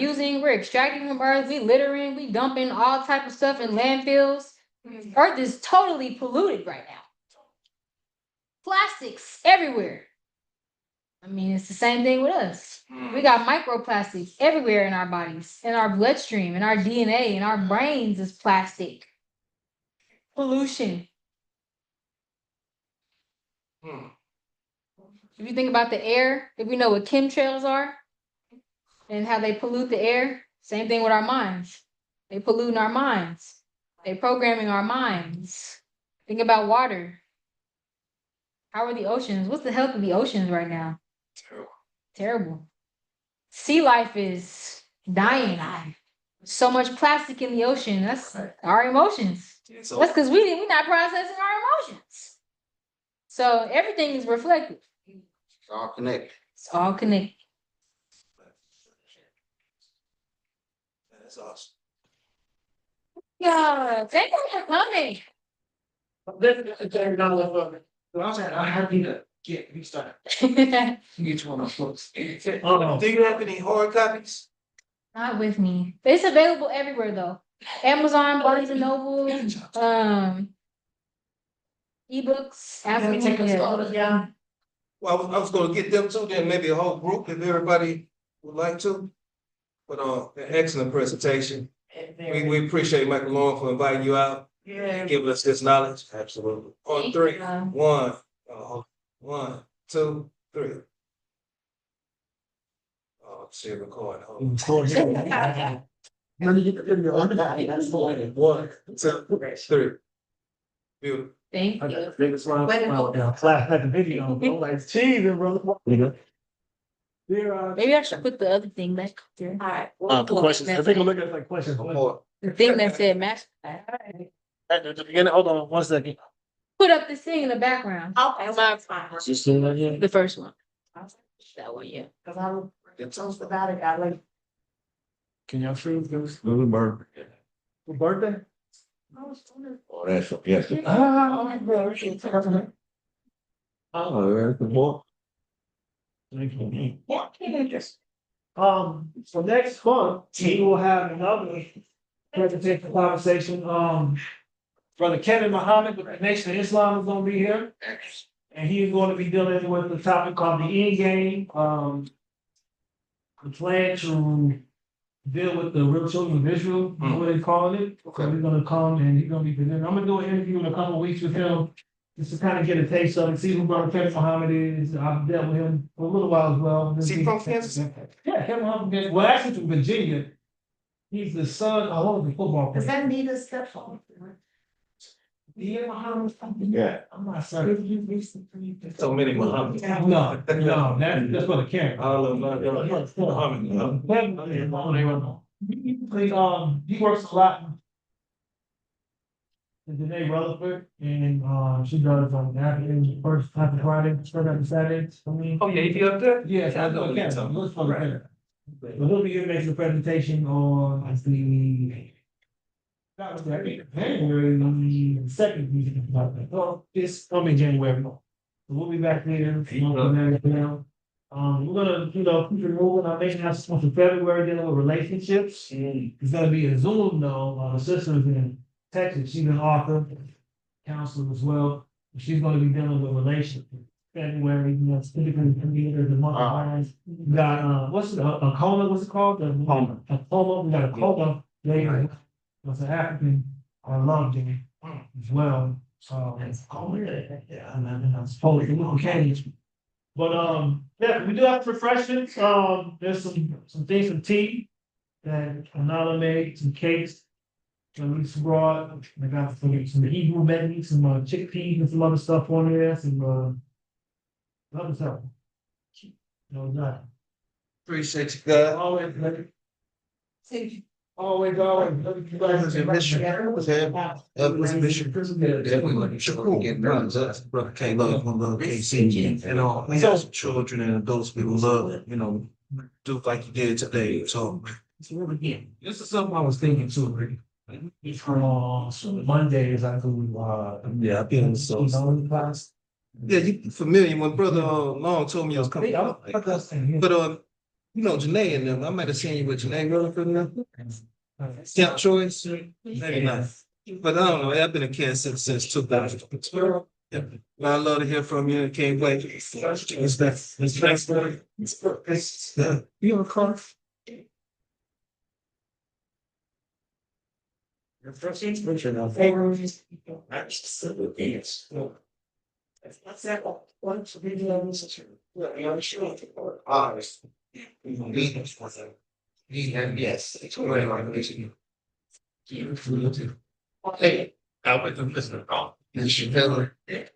extracting from Earth, we littering, we dumping all type of stuff in landfills. Earth is totally polluted right now. Plastics everywhere. I mean, it's the same thing with us. We got microplastics everywhere in our bodies, in our bloodstream, in our DNA, in our brains is plastic. Pollution. If you think about the air, if we know what chemtrails are and how they pollute the air, same thing with our minds. They polluting our minds. They programming our minds. Think about water. How are the oceans? What's the health of the oceans right now? Terrible. Sea life is dying. So much plastic in the ocean. That's our emotions. So That's because we're not processing our emotions. So everything is reflected. it's all connected. It's all connected. That's awesome. Yeah, thank you for coming. I have to get restarted. Not Get you one of those books. Do you have any hard copies? with me. It's available everywhere though. Amazon, Barnes and Noble, ebooks, Apple. Yeah. Well, I was gonna get them too, then maybe a whole group if everybody would like to. But an excellent presentation. We appreciate Michael Long for inviting you out, Yeah. giving us this knowledge. Absolutely. On Thank three, you. 1, 2, 3. Oh, see recording. Hold on. Let me get the video on that. That's the one. 1, 2, 3. Beautiful. Thank I you. got the biggest smile down. Flash at the video, bro. Like cheesing, bro. There Maybe I should put the other thing back there. All right. questions. I think I'm looking at like questions. More. The thing that said match. At the beginning, hold on 1 second. Put up this thing in the background. Okay, that's fine. You see that yet? The first one. That one, yeah. Cause I'm toast about it, I like. Can y'all see this? Little bird. For birthday? Oh, that's, yes. Ah, Oh, that's the boy. So next month, we will have another presentation conversation. Brother Kevin Muhammad with the Nation of Islam is gonna be here. And he's going to be dealing with the topic called the end game. We plan to deal with the real children of Israel, what they call it. So we're gonna come and he's gonna be presenting. I'm gonna do an interview in a couple of weeks with him. Just to kind of get a taste of it, see who Brother Kevin Muhammad is. I've dealt with him for a little while as well. Is he from Kansas? Yeah, Kevin Muhammad, well, actually from Virginia. He's the son of one of the football Does players. that need a step on? Yeah, Muhammad. Yeah. I'm not certain. So many Muhammad. No, that's Brother Kevin. All of them. He works a lot. And Janae Rutherford, and she does African first Happy Friday, first Happy Saturday. I mean, Oh, yeah, he be up there? yes, I know. what you're talking Looks about. for the Kevin. But he'll be here making a presentation on the. That was January the second. Well, January. So we'll be back there. We're gonna, keep it moving. I may have some for February dealing with relationships. It's gonna be a Zoom though. My sister's in Texas. She's an author, counselor as well. She's gonna be dealing with relationships. February, typically the month of August. We got what's it, a coma? What's it called? A coma. We got a coma. Lady. It's an African love game as well. So yeah, I'm supposed to look okay. But yeah, we do have refreshments. There's some things from tea that Anala made, some cakes. Lisa brought. I got some Hebrew veggies, some chickpeas and some other stuff on there. Some Love yourself. No, not. Appreciate you, guys. Always, always, always. Love you guys. Brother can't love one love, can't see you. And all, we have some children and adults we love, do like you did today. So This is something I was thinking too, Rick. So Mondays I do, yeah, I've been so. class. Yeah, you familiar when Brother Long told me he was coming. But Janae and them, I might have seen you with Janae really for them. Camp Choice, maybe not. But I don't know. I've been a Kansas since 2000. Yeah. I love to hear from you. Can't wait. It's next one. You in a car? Your first inspiration of favorites. What's that? What's the video? You're sure. Honest. Yes, it's very like hey, I went to listen to and she felt it.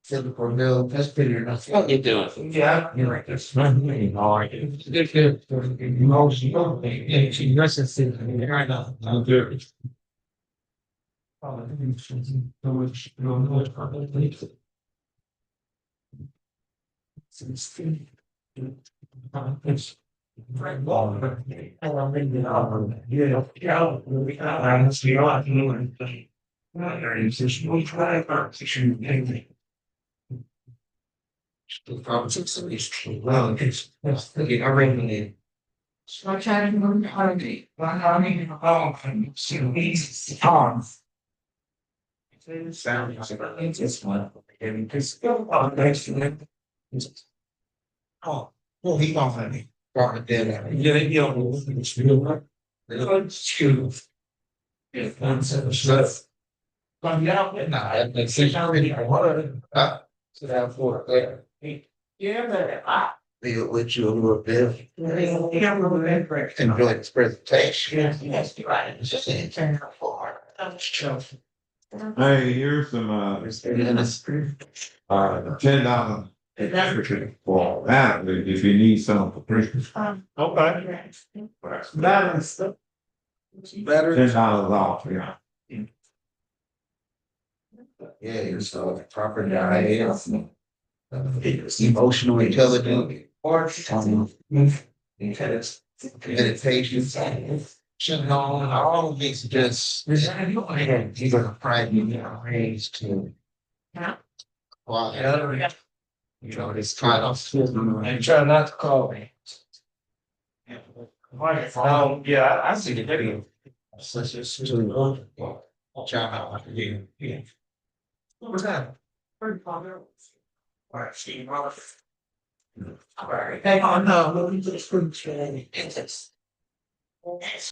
Philip Cornell, that's pretty enough. How you doing? Yeah, you're right. That's not me. How are you? Good. Emotional. And she dresses in right now. I'm good. It's right long, but I don't think you we try our position. The politics of these well, it's already. So I tried to learn how to be, I mean, see these arms. It sounds like it's just one. And it's next to it. Oh, well, he don't have any. Yeah, you know, it's real. It's true. If one set of stuff. But yeah, it's already so therefore, yeah, but deal with you a little bit. Enjoy this presentation. Yes, you're right. It's just an internal for. Hey, here's some, $10. For that, if you need some for Christmas. Okay. Balance. Better. $10 off, yeah. Yeah, you're so proper diet. Emotional intelligence. Meditation. All of these just these are private raised to. Well, it's kind of and try not to call me. Yeah, I see the video. Such as to job. Yeah. What was that? All right, Steve. All right. Hey, no, it's